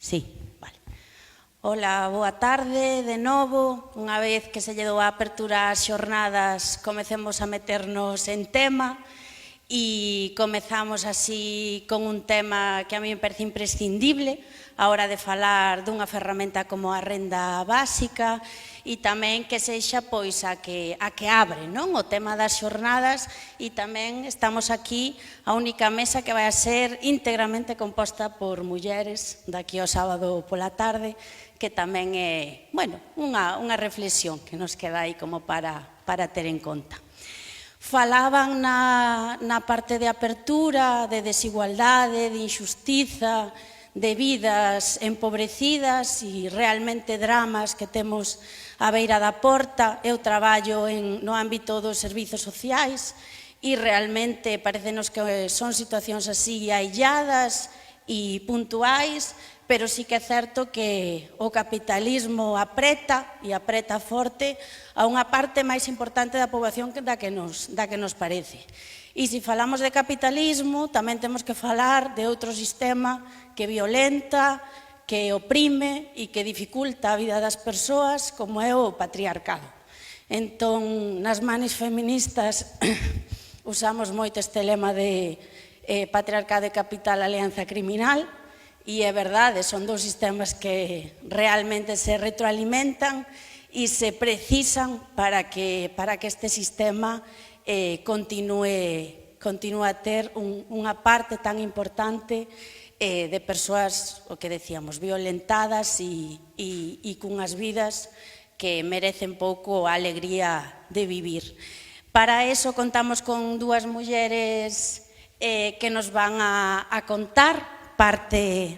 Sí, vale. Ola, boa tarde, de novo. Unha vez que se lle dou a apertura ás xornadas, comecemos a meternos en tema e comezamos así con un tema que a mí me parece imprescindible a hora de falar dunha ferramenta como a renda básica e tamén que sexa pois a que abre, non? O tema das xornadas e tamén estamos aquí a única mesa que vai a ser íntegramente composta por mulleres daqui ao sábado pola tarde, que tamén é, bueno, unha reflexión que nos queda aí como para ter en conta. Falaban na parte de apertura, de desigualdade, de injustiza, de vidas empobrecidas e realmente dramas que temos á beira da porta. Eu traballo no ámbito dos servizos sociais e realmente parecenos que son situacións así ailladas e puntuais, pero sí que é certo que o capitalismo apreta e apreta forte a unha parte máis importante da poboación da que nos parece. E se falamos de capitalismo, tamén temos que falar de outro sistema que violenta, que oprime e que dificulta a vida das persoas, como é o patriarcado. Entón, nas manis feministas usamos moito este lema de patriarcado e capital, alianza criminal, e é verdade, son dous sistemas que realmente se retroalimentan e se precisan para que este sistema continúe a ter unha parte tan importante de persoas, o que decíamos, violentadas e cunhas vidas que merecen pouco a alegría de vivir. Para eso contamos con dúas mulleres que nos van a contar parte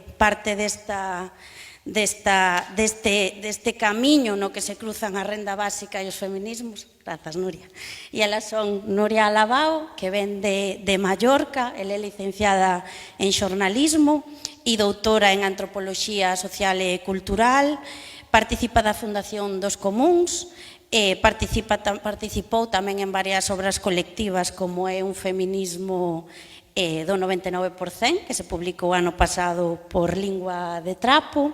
deste camiño no que se cruzan a renda básica e os feminismos. Grazas, Nuria. E elas son Nuria Alabao, que ven de Mallorca, ela é licenciada en xornalismo e doutora en antropoloxía social e cultural, participa da Fundación dos Comúns, participou tamén en varias obras colectivas como é Un feminismo do 99%, que se publicou ano pasado por Lingua de Trapo,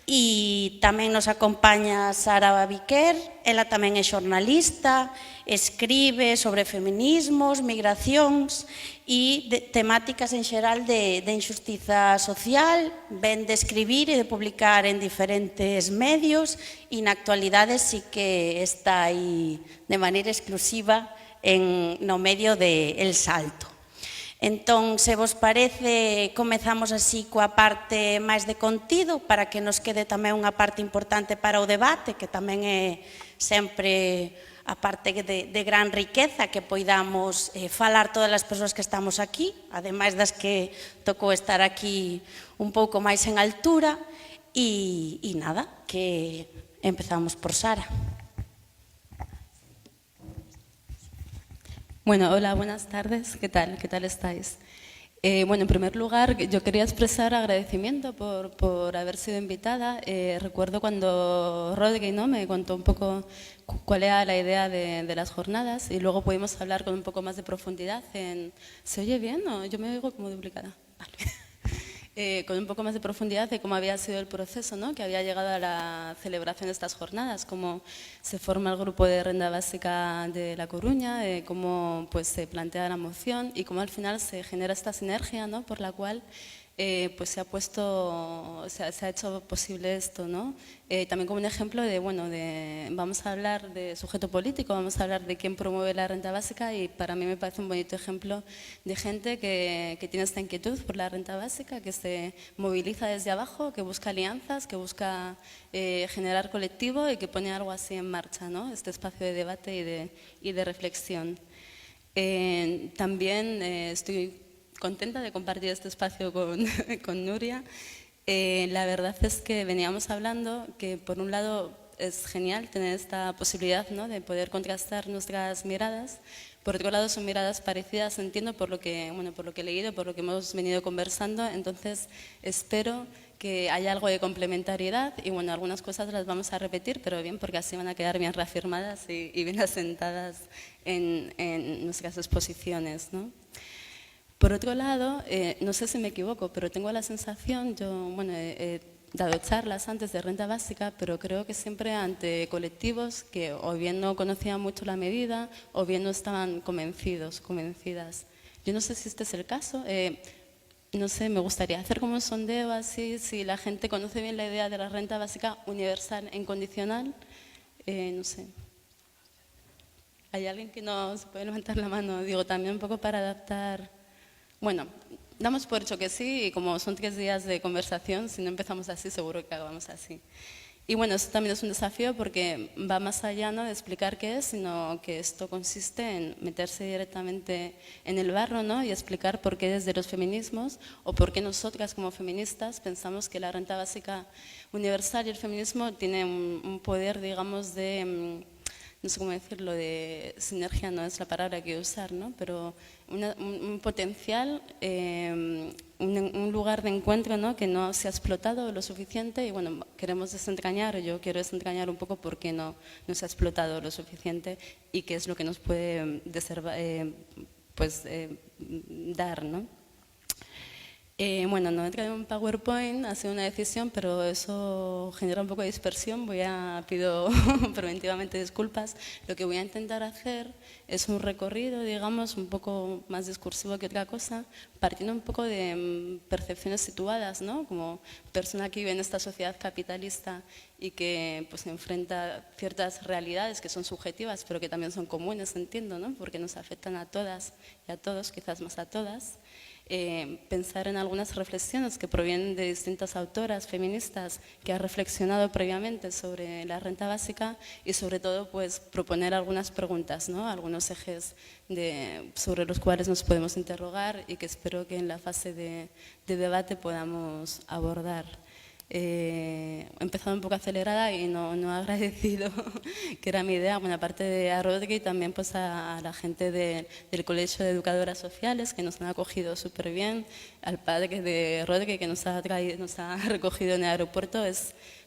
e tamén nos acompaña Sara Babiquer, ela tamén é xornalista, escribe sobre feminismos, migracións e temáticas en xeral de injustiza social, ven de escribir e de publicar en diferentes medios e na actualidade sí que está aí de maneira exclusiva no medio de El Salto. Entón, se vos parece, comezamos así coa parte máis de contido para que nos quede tamén unha parte importante para o debate, que tamén é sempre a parte de gran riqueza que poidamos falar todas as persoas que estamos aquí, ademais das que tocou estar aquí un pouco máis en altura, e nada, que empezamos por Sara. Bueno, hola, buenas tardes. ¿Qué tal? ¿Qué tal estáis? Bueno, en primer lugar, yo quería expresar agradecimiento por haber sido invitada. Recuerdo cuando Rodri, ¿no?, me contó un poco cuál era la idea de las jornadas y luego pudimos hablar con un poco más de profundidad ¿Se oye bien o yo me oigo como duplicada? Vale. Con un poco más de profundidad de cómo había sido el proceso, ¿no?, que había llegado a la celebración de estas jornadas, cómo se forma el grupo de renta básica de La Coruña, cómo pues, se plantea la moción y cómo al final se genera esta sinergia, ¿no?, por la cual pues se ha hecho posible esto, ¿no? También como un ejemplo de, bueno, vamos a hablar de sujeto político, vamos a hablar de quién promueve la renta básica y para mí me parece un bonito ejemplo de gente que tiene esta inquietud por la renta básica, que se moviliza desde abajo, que busca alianzas, que busca generar colectivo y que pone algo así en marcha, ¿no? Este espacio de debate y de reflexión. También estoy contenta de compartir este espacio con Nuria. La verdad es que veníamos hablando que por un lado es genial tener esta posibilidad, ¿no?, de poder contrastar nuestras miradas. Por otro lado son miradas parecidas, entiendo, por lo que he leído, por lo que hemos venido conversando. Entonces espero que haya algo de complementariedad y bueno, algunas cosas las vamos a repetir, pero bien, porque así van a quedar bien reafirmadas y bien asentadas en nuestras exposiciones, ¿no? Por otro lado, no sé si me equivoco, pero tengo la sensación, yo bueno, he dado charlas antes de renta básica, pero creo que siempre ante colectivos que o bien no conocían mucho la medida o bien no estaban convencidos, convencidas. Yo no sé si este es el caso. No sé, me gustaría hacer como un sondeo así, si la gente conoce bien la idea de la renta básica universal e incondicional. No sé. ¿Hay alguien que no se puede levantar la mano? Digo, también un poco para adaptar. Bueno, damos por hecho que sí, y como son 3 días de conversación, si no empezamos así, seguro que acabamos así. Y bueno, esto también es un desafío porque va más allá, ¿no?, de explicar qué es, sino que esto consiste en meterse directamente en el barro, ¿no?, y explicar por qué desde los feminismos o por qué nosotras como feministas pensamos que la renta básica universal y el feminismo tienen un poder, digamos, de no sé cómo decirlo, de sinergia no es la palabra que quiero usar, ¿no? Pero un potencial, un lugar de encuentro, ¿no?, que no se ha explotado lo suficiente y bueno, queremos desentrañar, o yo quiero desentrañar un poco por qué no se ha explotado lo suficiente y qué es lo que nos puede dar, ¿no? Bueno, no he traído un PowerPoint, ha sido una decisión, pero eso genera un poco de dispersión. Pido preventivamente disculpas. Lo que voy a intentar hacer es un recorrido, digamos, un poco más discursivo que otra cosa, partiendo un poco de percepciones situadas, ¿no? Como persona que vive en esta sociedad capitalista y que pues enfrenta ciertas realidades que son subjetivas, pero que también son comunes, entiendo, ¿no? Porque nos afectan a todas y a todos, quizás más a todas. Pensar en algunas reflexiones que provienen de distintas autoras feministas que han reflexionado previamente sobre la renta básica y sobre todo pues proponer algunas preguntas, ¿no?, algunos ejes sobre los cuales nos podemos interrogar y que espero que en la fase de debate podamos abordar. He empezado un poco acelerada y no he agradecido, que era mi idea, bueno, aparte de a Rodri y también pues a la gente del Colegio de Educadoras Sociales que nos han acogido súper bien, al padre de Rodri que nos ha recogido en el aeropuerto.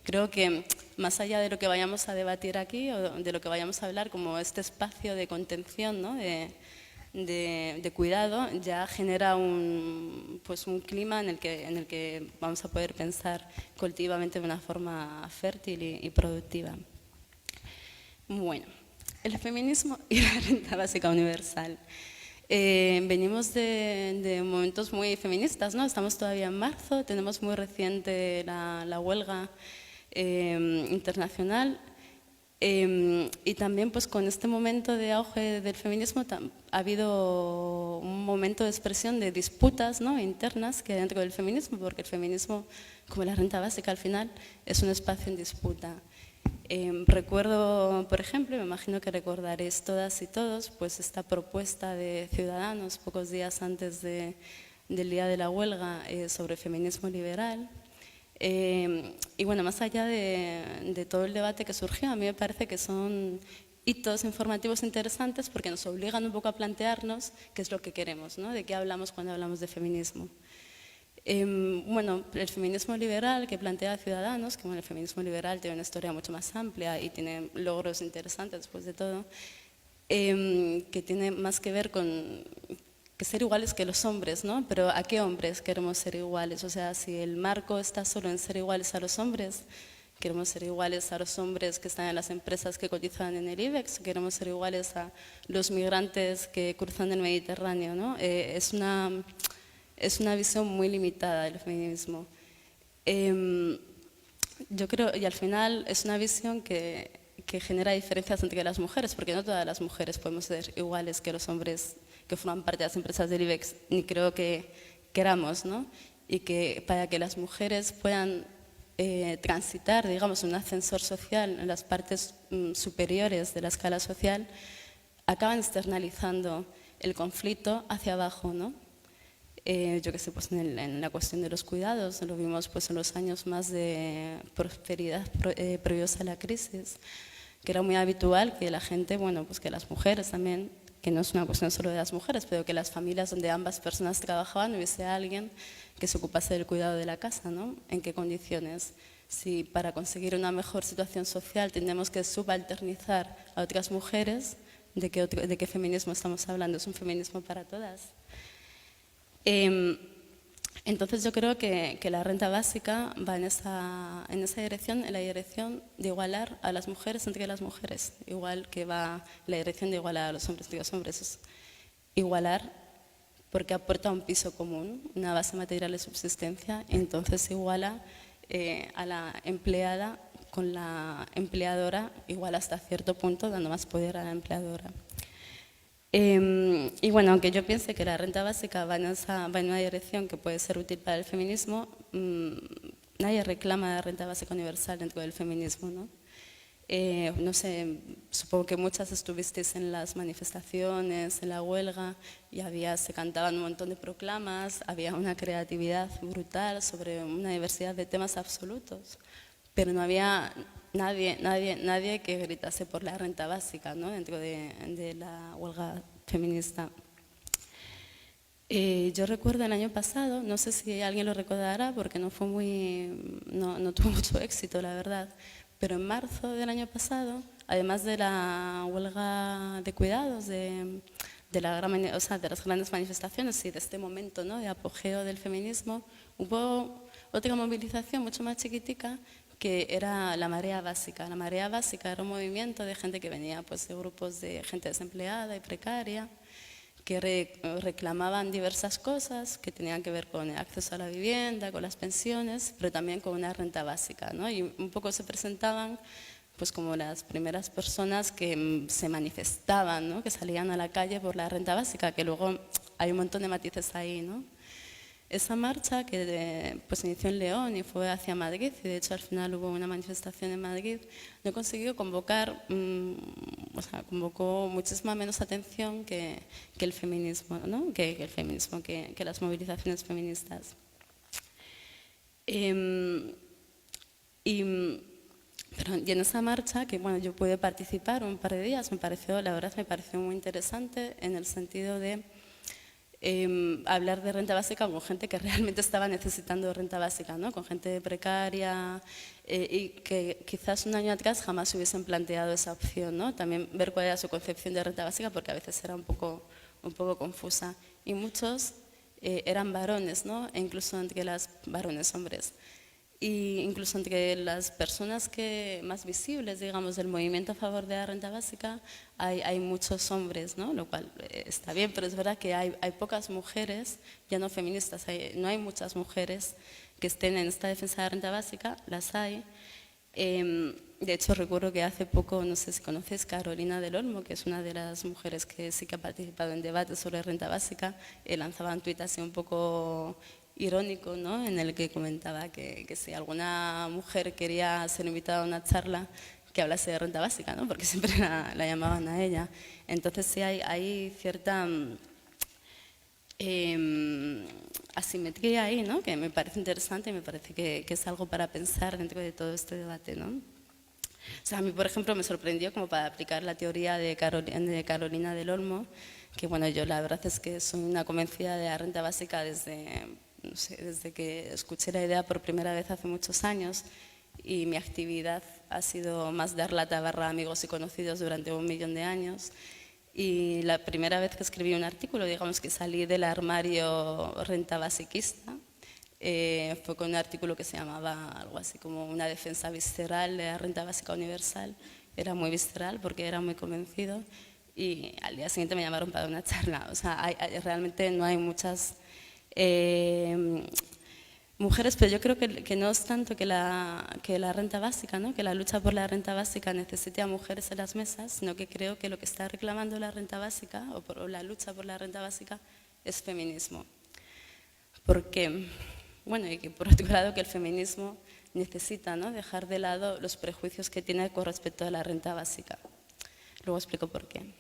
Creo que más allá de lo que vayamos a debatir aquí o de lo que vayamos a hablar, como este espacio de contención, ¿no?, de cuidado, ya genera un clima en el que vamos a poder pensar colectivamente de una forma fértil y productiva. Bueno, el feminismo y la renta básica universal. Venimos de momentos muy feministas, ¿no? Estamos todavía en marzo, tenemos muy reciente la huelga internacional. Y también pues con este momento de auge del feminismo ha habido un momento de expresión de disputas, ¿no?, internas que hay dentro del feminismo, porque el feminismo, como la renta básica al final, es un espacio en disputa. Recuerdo, por ejemplo, me imagino que recordaréis todas y todos, pues esta propuesta de Ciudadanos pocos días antes del día de la huelga sobre feminismo liberal. Y bueno, más allá de todo el debate que surgió, a mí me parece que son hitos informativos interesantes porque nos obligan un poco a plantearnos qué es lo que queremos, ¿no?, de qué hablamos cuando hablamos de feminismo. Bueno, el feminismo liberal que plantea Ciudadanos, que bueno, el feminismo liberal tiene una historia mucho más amplia y tiene logros interesantes después de todo, que tiene más que ver con ser iguales que los hombres, ¿no? Pero ¿a qué hombres queremos ser iguales? O sea, si el marco está solo en ser iguales a los hombres, queremos ser iguales a los hombres que están en las empresas que cotizan en el IBEX, queremos ser iguales a los migrantes que cruzan el Mediterráneo, ¿no? Es una visión muy limitada del feminismo. Yo creo, y al final es una visión que genera diferencias entre las mujeres, porque no todas las mujeres podemos ser iguales que los hombres que forman parte de las empresas del IBEX, ni creo que queramos, ¿no? Y que para que las mujeres puedan transitar, digamos, un ascensor social en las partes superiores de la escala social, acaban externalizando el conflicto hacia abajo, ¿no? Yo qué sé, pues en la cuestión de los cuidados, lo vimos pues en los años más de prosperidad previos a la crisis, que era muy habitual que la gente, bueno, pues que las mujeres también, que no es una cuestión solo de las mujeres, pero que las familias donde ambas personas trabajaban hubiese alguien que se ocupase del cuidado de la casa, ¿no? ¿En qué condiciones? Si para conseguir una mejor situación social tenemos que subalternizar a otras mujeres, ¿de qué feminismo estamos hablando? ¿Es un feminismo para todas? Entonces yo creo que la renta básica va en esa dirección, en la dirección de igualar a las mujeres entre las mujeres, igual que va en la dirección de igualar a los hombres entre los hombres. Es igualar porque aporta un piso común, una base material de subsistencia, y entonces iguala a la empleada con la empleadora, igual hasta cierto punto, dando más poder a la empleadora. Y bueno, aunque yo piense que la renta básica va en una dirección que puede ser útil para el feminismo, nadie reclama la renta básica universal dentro del feminismo, ¿no? No sé, supongo que muchas estuvisteis en las manifestaciones, en la huelga, y se cantaban un montón de proclamas, había una creatividad brutal sobre una diversidad de temas absolutos, pero no había nadie que gritase por la renta básica, ¿no? Dentro de la huelga feminista. Yo recuerdo el año pasado, no sé si alguien lo recordará porque no tuvo mucho éxito, la verdad, pero en marzo del año pasado, además de la huelga de cuidados, de las grandes manifestaciones y de este momento, ¿no?, de apogeo del feminismo, hubo otra movilización mucho más chiquitica, que era la Marea Básica. La Marea Básica era un movimiento de gente que venía, pues, de grupos de gente desempleada y precaria, que reclamaban diversas cosas que tenían que ver con el acceso a la vivienda, con las pensiones, pero también con una renta básica, ¿no? Y un poco se presentaban, pues, como las primeras personas que se manifestaban, ¿no?, que salían a la calle por la renta básica, que luego hay un montón de matices ahí, ¿no? Esa marcha que pues inició en León y fue hacia Madrid, y de hecho al final hubo una manifestación en Madrid, no consiguió convocar, convocó muchísima menos atención que el feminismo, ¿no? que las movilizaciones feministas. Y en esa marcha, que bueno, yo pude participar un par de días, la verdad me pareció muy interesante en el sentido de hablar de renta básica con gente que realmente estaba necesitando renta básica, ¿no? Con gente precaria y que quizás un año atrás jamás hubiesen planteado esa opción, ¿no? También ver cuál era su concepción de renta básica, porque a veces era un poco confusa. Y muchos eran varones, ¿no? E incluso entre varones hombres. Y incluso entre las personas más visibles, digamos, del movimiento a favor de la renta básica, hay muchos hombres, ¿no? Lo cual está bien, pero es verdad que hay pocas mujeres, ya no feministas, no hay muchas mujeres que estén en esta defensa de la renta básica, las hay. De hecho, recuerdo que hace poco, no sé si conoces, Carolina del Olmo, que es una de las mujeres que sí que ha participado en debates sobre renta básica, lanzaba un tuit así un poco irónico, ¿no?, en el que comentaba que si alguna mujer quería ser invitada a una charla, que hablase de renta básica, ¿no?, porque siempre la llamaban a ella. Entonces sí hay cierta asimetría ahí, ¿no?, que me parece interesante y me parece que es algo para pensar dentro de todo este debate, ¿no? O sea, a mí, por ejemplo, me sorprendió como para aplicar la teoría de Carolina del Olmo, que bueno, yo la verdad es que soy una convencida de la renta básica desde que escuché la idea por primera vez hace muchos años, y mi actividad ha sido más dar la tabarra a amigos y conocidos durante 1 millón de años. Y la primera vez que escribí un artículo, digamos que salí del armario renta basiquista, fue con un artículo que se llamaba algo así como una defensa visceral de la renta básica universal. Era muy visceral porque era muy convencido, y al día siguiente me llamaron para una charla. O sea, realmente no hay muchas mujeres, pero yo creo que no es tanto que la renta básica, ¿no?, que la lucha por la renta básica necesite a mujeres en las mesas, sino que creo que lo que está reclamando la renta básica o la lucha por la renta básica es feminismo. Porque, bueno, y que por otro lado que el feminismo necesita, ¿no?, dejar de lado los prejuicios que tiene con respecto a la renta básica. Luego explico por qué.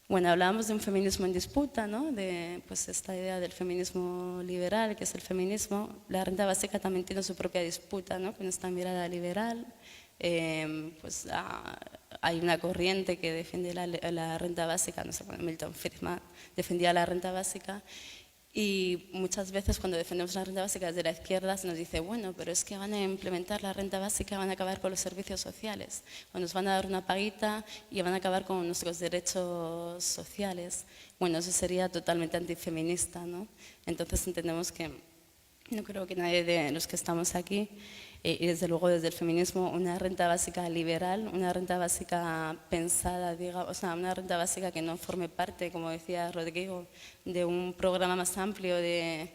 Bueno, hablábamos de un feminismo en disputa, ¿no?, de pues, esta idea del feminismo liberal, que es el feminismo. La renta básica también tiene su propia disputa, ¿no?, con esta mirada liberal. Hay una corriente que defiende la renta básica, no sé, Milton Friedman defendía la renta básica, Y muchas veces cuando defendemos la renta básica desde la izquierda se nos dice, bueno, pero es que van a implementar la renta básica, van a acabar con los servicios sociales, o nos van a dar una paguita y van a acabar con nuestros derechos sociales. Bueno, eso sería totalmente antifeminista, ¿no? Entonces entendemos que no creo que nadie de los que estamos aquí, y desde luego desde el feminismo, una renta básica liberal, una renta básica pensada, digamos, o sea, una renta básica que no forme parte, como decía Rodrigo, de un programa más amplio de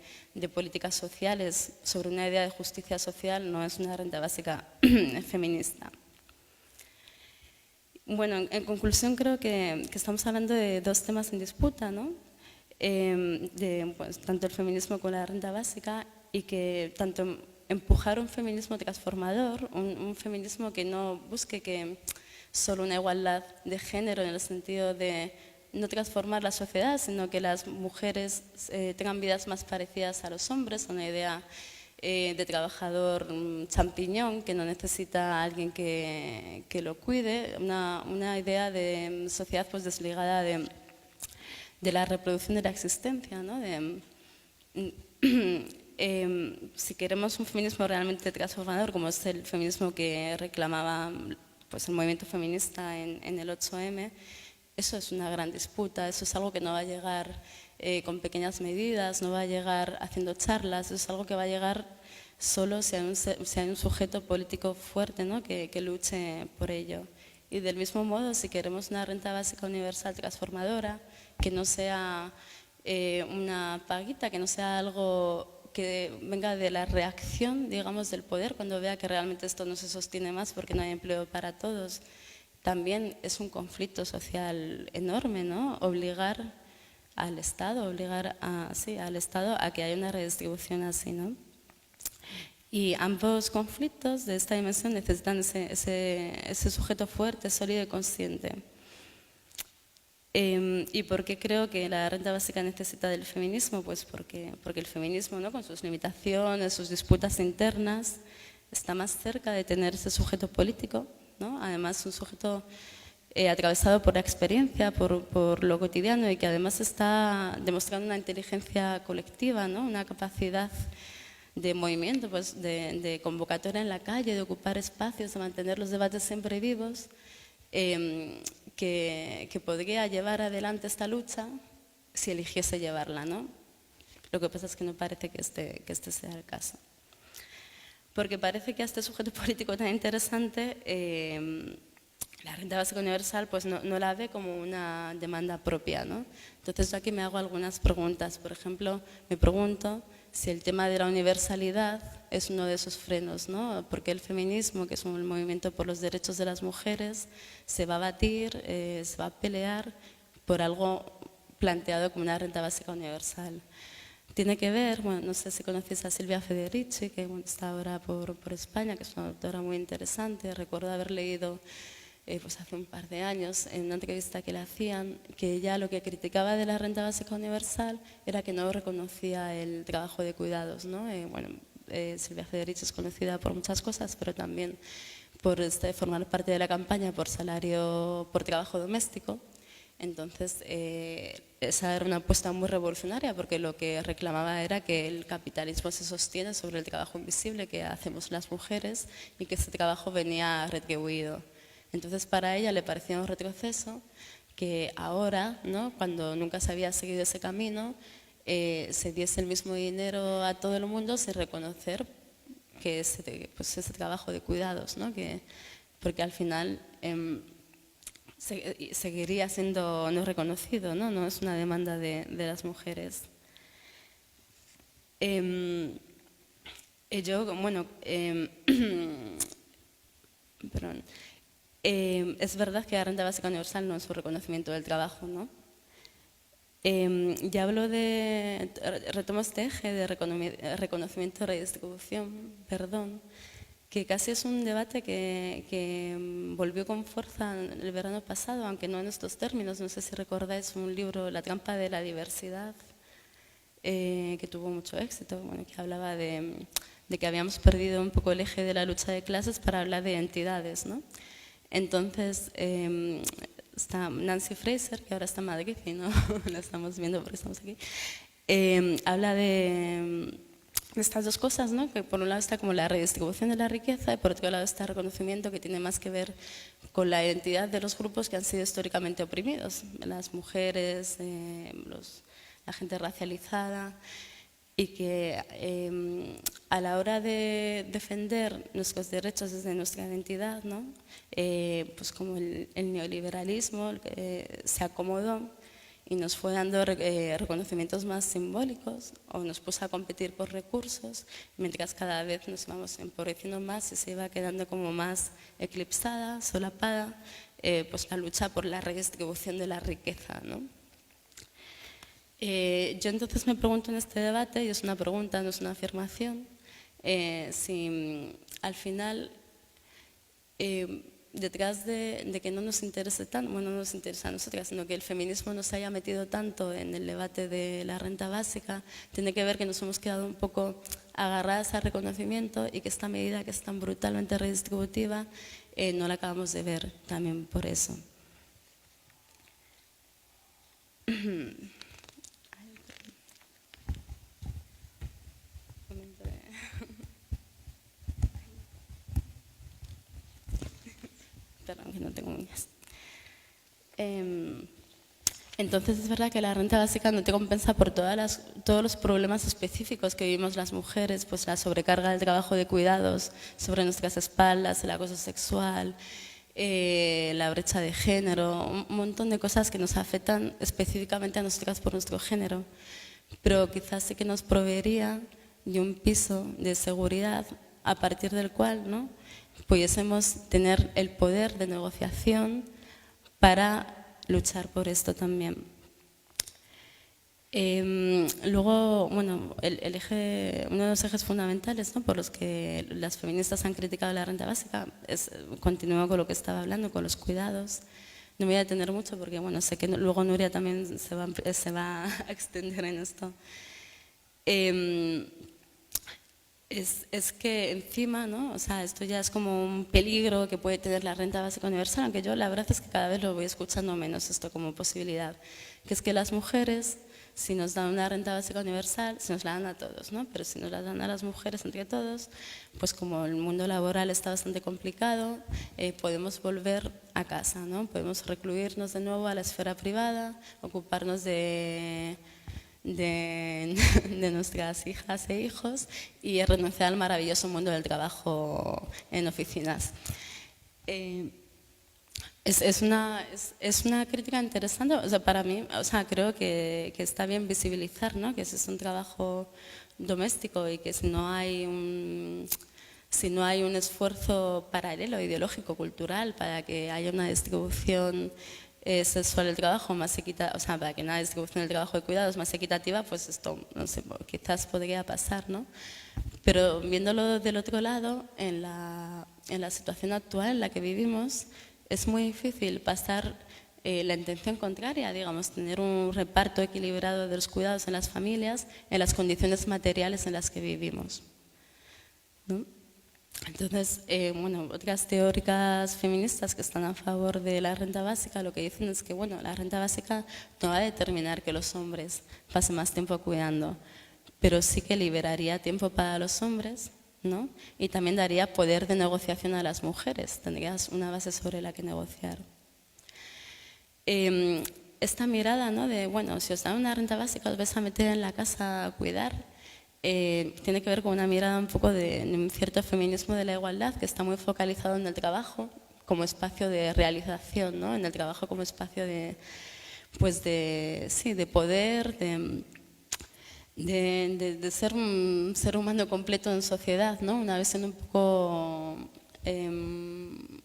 políticas sociales sobre una idea de justicia social, no es una renta básica feminista. Bueno, en conclusión creo que estamos hablando de dos temas en disputa, ¿no? Pues, tanto el feminismo como la renta básica, y que tanto empujar un feminismo transformador, un feminismo que no busque que solo una igualdad de género en el sentido de no transformar la sociedad, sino que las mujeres tengan vidas más parecidas a los hombres, una idea de trabajador champiñón que no necesita a alguien que lo cuide, una idea de sociedad pues desligada de la reproducción de la existencia, ¿no? Si queremos un feminismo realmente transformador, como es el feminismo que reclamaba pues, el movimiento feminista en el 8M, eso es una gran disputa, eso es algo que no va a llegar con pequeñas medidas, no va a llegar haciendo charlas, eso es algo que va a llegar solo si hay un sujeto político fuerte, ¿no? que luche por ello. Y del mismo modo, si queremos una renta básica universal transformadora, que no sea una paguita, que no sea algo que venga de la reacción, digamos, del poder, cuando vea que realmente esto no se sostiene más porque no hay empleo para todos, también es un conflicto social enorme, ¿no? Obligar al Estado, al Estado a que haya una redistribución así, ¿no? Y ambos conflictos de esta dimensión necesitan ese sujeto fuerte, sólido y consciente. ¿Y por qué creo que la renta básica necesita del feminismo? Pues porque el feminismo, ¿no? Con sus limitaciones, sus disputas internas, está más cerca de tener ese sujeto político, ¿no? Además, un sujeto atravesado por la experiencia, por lo cotidiano, y que además está demostrando una inteligencia colectiva, ¿no? Una capacidad de movimiento, pues, de convocatoria en la calle, de ocupar espacios, de mantener los debates siempre vivos, que podría llevar adelante esta lucha si eligiese llevarla, ¿no? Lo que pasa es que no parece que este sea el caso. Porque parece que a este sujeto político tan interesante la renta básica universal pues no la ve como una demanda propia, ¿no? Entonces yo aquí me hago algunas preguntas. Por ejemplo, me pregunto si el tema de la universalidad es uno de esos frenos, ¿no? Porque el feminismo, que es un movimiento por los derechos de las mujeres, se va a batir, se va a pelear por algo planteado como una renta básica universal. Tiene que ver, bueno, no sé si conocéis a Silvia Federici, que está ahora por España, que es una autora muy interesante. Recuerdo haber leído pues hace un par de años, en una entrevista que le hacían, que ella lo que criticaba de la renta básica universal era que no reconocía el trabajo de cuidados, ¿no? Silvia Federici es conocida por muchas cosas, pero también por formar parte de la campaña por trabajo doméstico. Entonces, esa era una apuesta muy revolucionaria, porque lo que reclamaba era que el capitalismo se sostiene sobre el trabajo invisible que hacemos las mujeres y que ese trabajo venía retribuido. Entonces, para ella le parecía un retroceso que ahora, ¿no? Cuando nunca se había seguido ese camino, se diese el mismo dinero a todo el mundo sin reconocer que ese trabajo de cuidados, ¿no? Porque al final seguiría siendo no reconocido, ¿no? No es una demanda de las mujeres. Perdón. Es verdad que la renta básica universal no es un reconocimiento del trabajo, ¿no? Ya retomo este eje de reconocimiento y redistribución, que casi es un debate que volvió con fuerza el verano pasado, aunque no en estos términos. No sé si recordáis un libro, La trampa de la diversidad, que tuvo mucho éxito, bueno, que hablaba de que habíamos perdido un poco el eje de la lucha de clases para hablar de identidades, ¿no? Entonces, está Nancy Fraser, que ahora está en Madrid y no la estamos viendo porque estamos aquí, habla de estas dos cosas, ¿no? Que por un lado está como la redistribución de la riqueza y por otro lado está el reconocimiento que tiene más que ver con la identidad de los grupos que han sido históricamente oprimidos, las mujeres, la gente racializada, y que a la hora de defender nuestros derechos desde nuestra identidad, ¿no? Pues como el neoliberalismo se acomodó y nos fue dando reconocimientos más simbólicos o nos puso a competir por recursos, mientras cada vez nos íbamos empobreciendo más y se iba quedando como más eclipsada, solapada, pues la lucha por la redistribución de la riqueza, ¿no? Yo entonces me pregunto en este debate, y es una pregunta, no es una afirmación, si al final, detrás de que no nos interese tanto, bueno, no nos interesa a nosotras, sino que el feminismo nos haya metido tanto en el debate de la renta básica, tiene que ver que nos hemos quedado un poco agarradas al reconocimiento y que esta medida que es tan brutalmente redistributiva no la acabamos de ver también por eso. Perdón, que no tengo uñas. Entonces es verdad que la renta básica no te compensa por todos los problemas específicos que vivimos las mujeres, pues la sobrecarga del trabajo de cuidados sobre nuestras espaldas, el acoso sexual, la brecha de género, un montón de cosas que nos afectan específicamente a nosotras por nuestro género. Pero quizás sí que nos proveería de un piso de seguridad a partir del cual, ¿no?, pudiésemos tener el poder de negociación para luchar por esto también. Luego, bueno, uno de los ejes fundamentales, ¿no?, por los que las feministas han criticado la renta básica, continúo con lo que estaba hablando, con los cuidados. No me voy a detener mucho porque, bueno, sé que luego Nuria también se va a extender en esto. Es que encima, ¿no?, o sea, esto ya es como un peligro que puede tener la renta básica universal, aunque yo la verdad es que cada vez lo voy escuchando menos esto como posibilidad, que es que las mujeres, si nos dan una renta básica universal, se nos la dan a todos, ¿no?, pero si nos la dan a las mujeres entre todos, pues como el mundo laboral está bastante complicado, podemos volver a casa, ¿no?, podemos recluirnos de nuevo a la esfera privada, ocuparnos de nuestras hijas e hijos y renunciar al maravilloso mundo del trabajo en oficinas. Es una crítica interesante, o sea, para mí, o sea, creo que está bien visibilizar, ¿no?, que ese es un trabajo doméstico y que si no hay un esfuerzo paralelo, ideológico, cultural, para que haya una distribución sexual del trabajo más equitativa, o sea, para que una distribución del trabajo de cuidados más equitativa, pues esto, no sé, quizás podría pasar, ¿no? Pero viéndolo del otro lado, en la situación actual en la que vivimos, es muy difícil pasar la intención contraria, digamos, tener un reparto equilibrado de los cuidados en las familias, en las condiciones materiales en las que vivimos, ¿no? Entonces, bueno, otras teóricas feministas que están a favor de la renta básica lo que dicen es que, bueno, la renta básica no va a determinar que los hombres pasen más tiempo cuidando, pero sí que liberaría tiempo para los hombres, ¿no?, y también daría poder de negociación a las mujeres, tendrías una base sobre la que negociar. Esta mirada, ¿no?, de, bueno, si os dan una renta básica os vais a meter en la casa a cuidar, tiene que ver con una mirada un poco de un cierto feminismo de la igualdad que está muy focalizado en el trabajo como espacio de realización, ¿no?, en el trabajo como espacio de, pues de poder, de ser un ser humano completo en sociedad, ¿no?, una visión un poco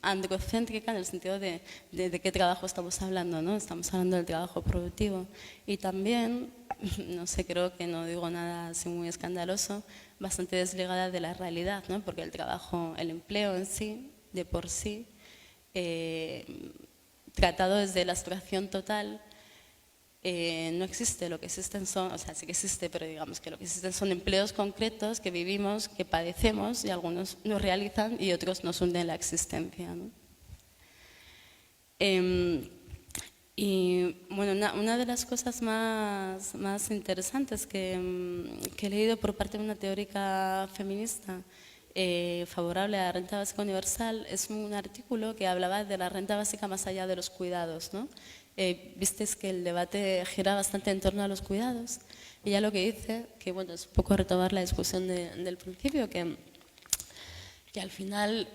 androcéntrica en el sentido de qué trabajo estamos hablando, ¿no? Estamos hablando del trabajo productivo y también, no sé, creo que no digo nada así muy escandaloso, bastante desligada de la realidad, ¿no?, porque el trabajo, el empleo en sí, de por sí, tratado desde la abstracción total, no existe. Lo que existen son, o sea, sí que existe, pero digamos que lo que existen son empleos concretos que vivimos, que padecemos y algunos nos realizan y otros nos hunden la existencia, ¿no? Y bueno, una de las cosas más interesantes que he leído por parte de una teórica feminista favorable a la renta básica universal es un artículo que hablaba de la renta básica más allá de los cuidados, ¿no? Visteis que el debate gira bastante en torno a los cuidados. Ella lo que dice, que bueno, es un poco retomar la discusión del principio, que al final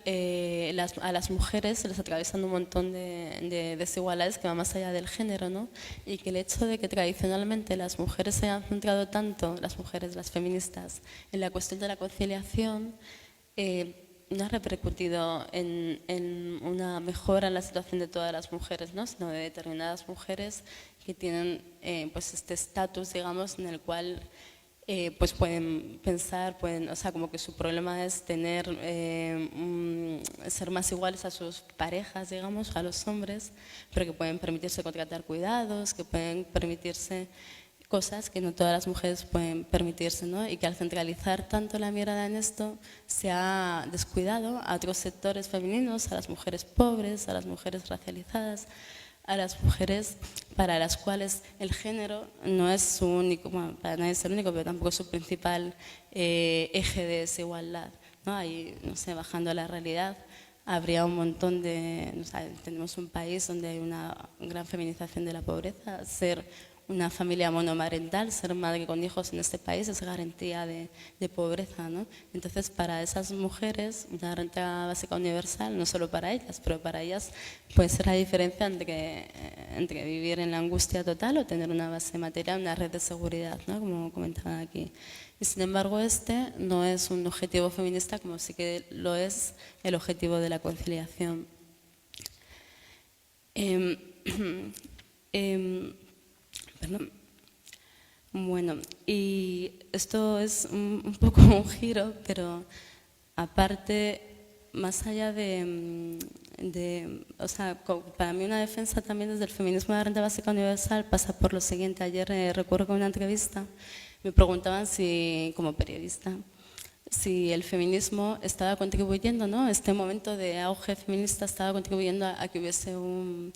a las mujeres se les atraviesan un montón de desigualdades que van más allá del género, ¿no? Y que el hecho de que tradicionalmente las mujeres se hayan centrado tanto, las mujeres, las feministas, en la cuestión de la conciliación, no ha repercutido en una mejora en la situación de todas las mujeres, ¿no? Sino de determinadas mujeres que tienen pues este estatus, digamos, en el cual pues pueden pensar, o sea, como que su problema es tener, ser más iguales a sus parejas, digamos, a los hombres, pero que pueden permitirse contratar cuidados, que pueden permitirse cosas que no todas las mujeres pueden permitirse, ¿no? Y que al centralizar tanto la mirada en esto se ha descuidado a otros sectores femeninos, a las mujeres pobres, a las mujeres racializadas, a las mujeres para las cuales el género no es su único, bueno, para nadie es el único, pero tampoco es su principal eje de desigualdad, ¿no? Ahí, no sé, bajando a la realidad, habría un montón de, o sea, tenemos un país donde hay una gran feminización de la pobreza, ser una familia monomarental, ser madre con hijos en este país es garantía de pobreza, ¿no? Entonces, para esas mujeres, una renta básica universal, no solo para ellas, pero para ellas puede ser la diferencia entre vivir en la angustia total o tener una base material, una red de seguridad, ¿no? Como comentaban aquí. Y sin embargo, este no es un objetivo feminista como sí que lo es el objetivo de la conciliación. Perdón. Bueno, y esto es un poco un giro, pero aparte, más allá o sea, para mí una defensa también desde el feminismo de la renta básica universal pasa por lo siguiente. Ayer recuerdo que en una entrevista me preguntaban si, como periodista, si el feminismo estaba contribuyendo, ¿no? Este momento de auge feminista estaba contribuyendo a que hubiese un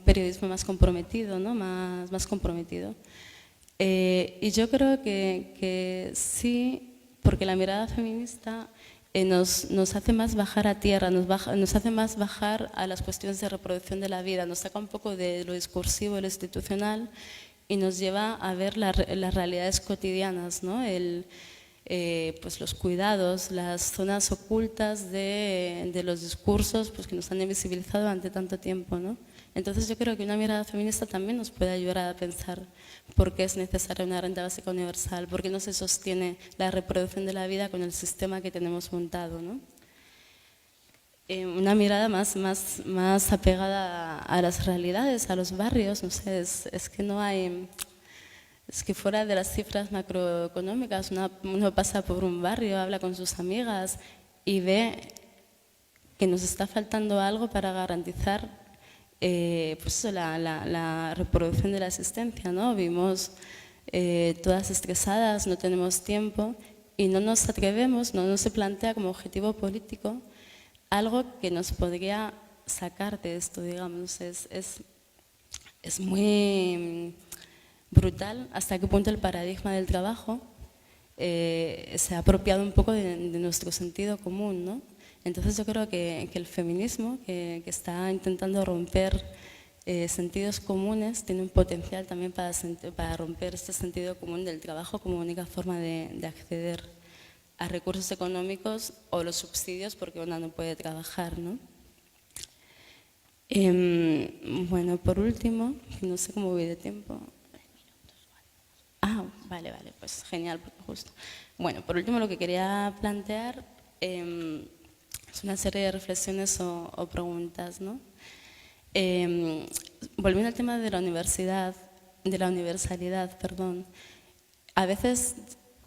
periodismo más comprometido, ¿no? Más comprometido. Y yo creo que sí, porque la mirada feminista nos hace más bajar a tierra, nos hace más bajar a las cuestiones de reproducción de la vida, nos saca un poco de lo discursivo, lo institucional y nos lleva a ver las realidades cotidianas, ¿no? Pues los cuidados, las zonas ocultas de los discursos pues, que nos han invisibilizado durante tanto tiempo, ¿no? Entonces yo creo que una mirada feminista también nos puede ayudar a pensar por qué es necesaria una renta básica universal, por qué no se sostiene la reproducción de la vida con el sistema que tenemos montado, ¿no? Una mirada más apegada a las realidades, a los barrios, no sé, es que no hay... Es que fuera de las cifras macroeconómicas, uno pasa por un barrio, habla con sus amigas y ve que nos está faltando algo para garantizar pues la reproducción de la existencia, ¿no? Vivimos todas estresadas, no tenemos tiempo y no nos atrevemos, no se plantea como objetivo político algo que nos podría sacar de esto, digamos. Es muy brutal hasta qué punto el paradigma del trabajo se ha apropiado un poco de nuestro sentido común, ¿no? Entonces yo creo que el feminismo, que está intentando romper sentidos comunes, tiene un potencial también para romper este sentido común del trabajo como única forma de acceder a recursos económicos o los subsidios porque una no puede trabajar, ¿no? Bueno, por último, no sé cómo voy de tiempo. Ah, vale, pues genial, justo. Bueno, por último lo que quería plantear es una serie de reflexiones o preguntas, ¿no? Volviendo al tema de la universalidad, perdón. A veces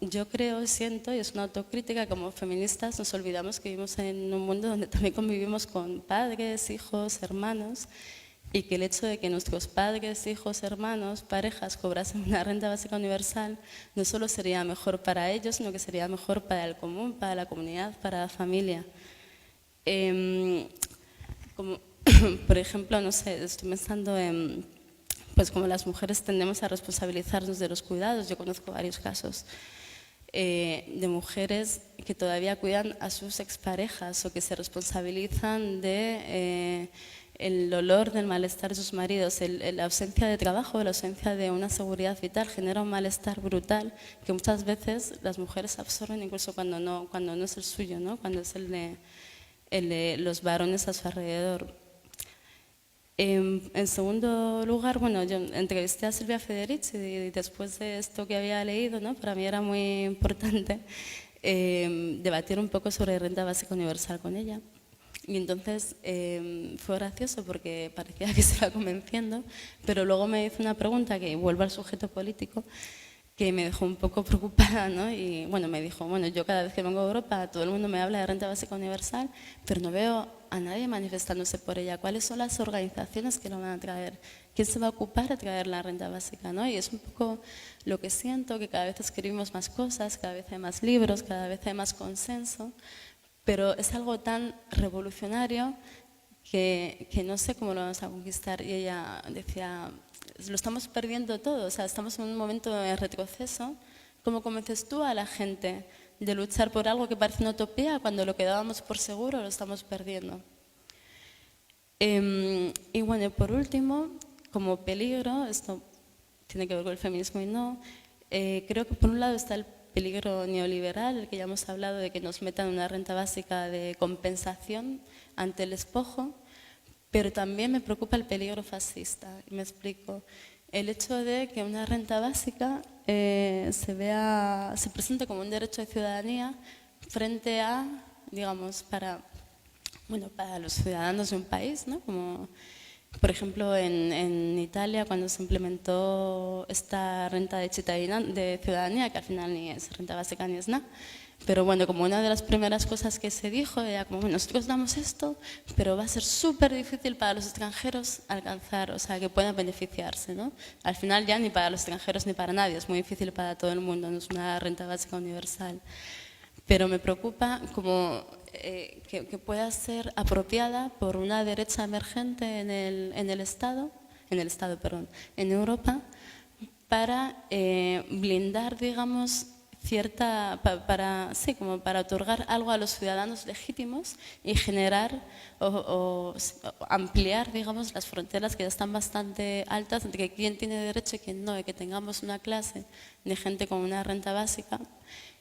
yo creo, siento, y es una autocrítica, como feministas nos olvidamos que vivimos en un mundo donde también convivimos con padres, hijos, hermanos, y que el hecho de que nuestros padres, hijos, hermanos, parejas cobrasen una renta básica universal no solo sería mejor para ellos, sino que sería mejor para el común, para la comunidad, para la familia. por ejemplo, no sé, estoy pensando en, pues como las mujeres tendemos a responsabilizarnos de los cuidados. Yo conozco varios casos de mujeres que todavía cuidan a sus exparejas o que se responsabilizan de el dolor, del malestar de sus maridos. La ausencia de trabajo, la ausencia de una seguridad vital genera un malestar brutal que muchas veces las mujeres absorben incluso cuando no es el suyo, ¿no? Cuando es el de los varones a su alrededor. En segundo lugar, bueno, yo entrevisté a Silvia Federici y después de esto que había leído, ¿no? Para mí era muy importante debatir un poco sobre renta básica universal con ella. Y entonces fue gracioso porque parecía que se iba convenciendo, pero luego me hizo una pregunta que vuelve al sujeto político que me dejó un poco preocupada, ¿no? Y bueno, me dijo, bueno, yo cada vez que vengo a Europa todo el mundo me habla de renta básica universal, pero no veo a nadie manifestándose por ella. ¿Cuáles son las organizaciones que lo van a traer? ¿Quién se va a ocupar de traer la renta básica, ¿no? Y es un poco lo que siento, que cada vez escribimos más cosas, cada vez hay más libros, cada vez hay más consenso, pero es algo tan revolucionario que no sé cómo lo vamos a conquistar. Y ella decía, lo estamos perdiendo todo, o sea, estamos en un momento de retroceso. ¿Cómo convences tú a la gente de luchar por algo que parece una utopía cuando lo que dábamos por seguro lo estamos perdiendo? Y bueno, por último, como peligro, esto tiene que ver con el feminismo y no, creo que por un lado está el peligro neoliberal, el que ya hemos hablado, de que nos metan una renta básica de compensación ante el despojo, pero también me preocupa el peligro fascista. Y me explico. El hecho de que una renta básica se presente como un derecho de ciudadanía frente a, digamos, para los ciudadanos de un país, ¿no? Como, por ejemplo, en Italia, cuando se implementó esta renta de ciudadanía, que al final ni es renta básica ni es nada, pero bueno, como una de las primeras cosas que se dijo era como, bueno, nosotros damos esto, pero va a ser súper difícil para los extranjeros alcanzar, o sea, que puedan beneficiarse, ¿no? Al final ya ni para los extranjeros ni para nadie, es muy difícil para todo el mundo, no es una renta básica universal. Pero me preocupa como que pueda ser apropiada por una derecha emergente en Europa, para blindar, digamos, como para otorgar algo a los ciudadanos legítimos y generar o ampliar, digamos, las fronteras que ya están bastante altas entre quién tiene derecho y quién no, y que tengamos una clase de gente con una renta básica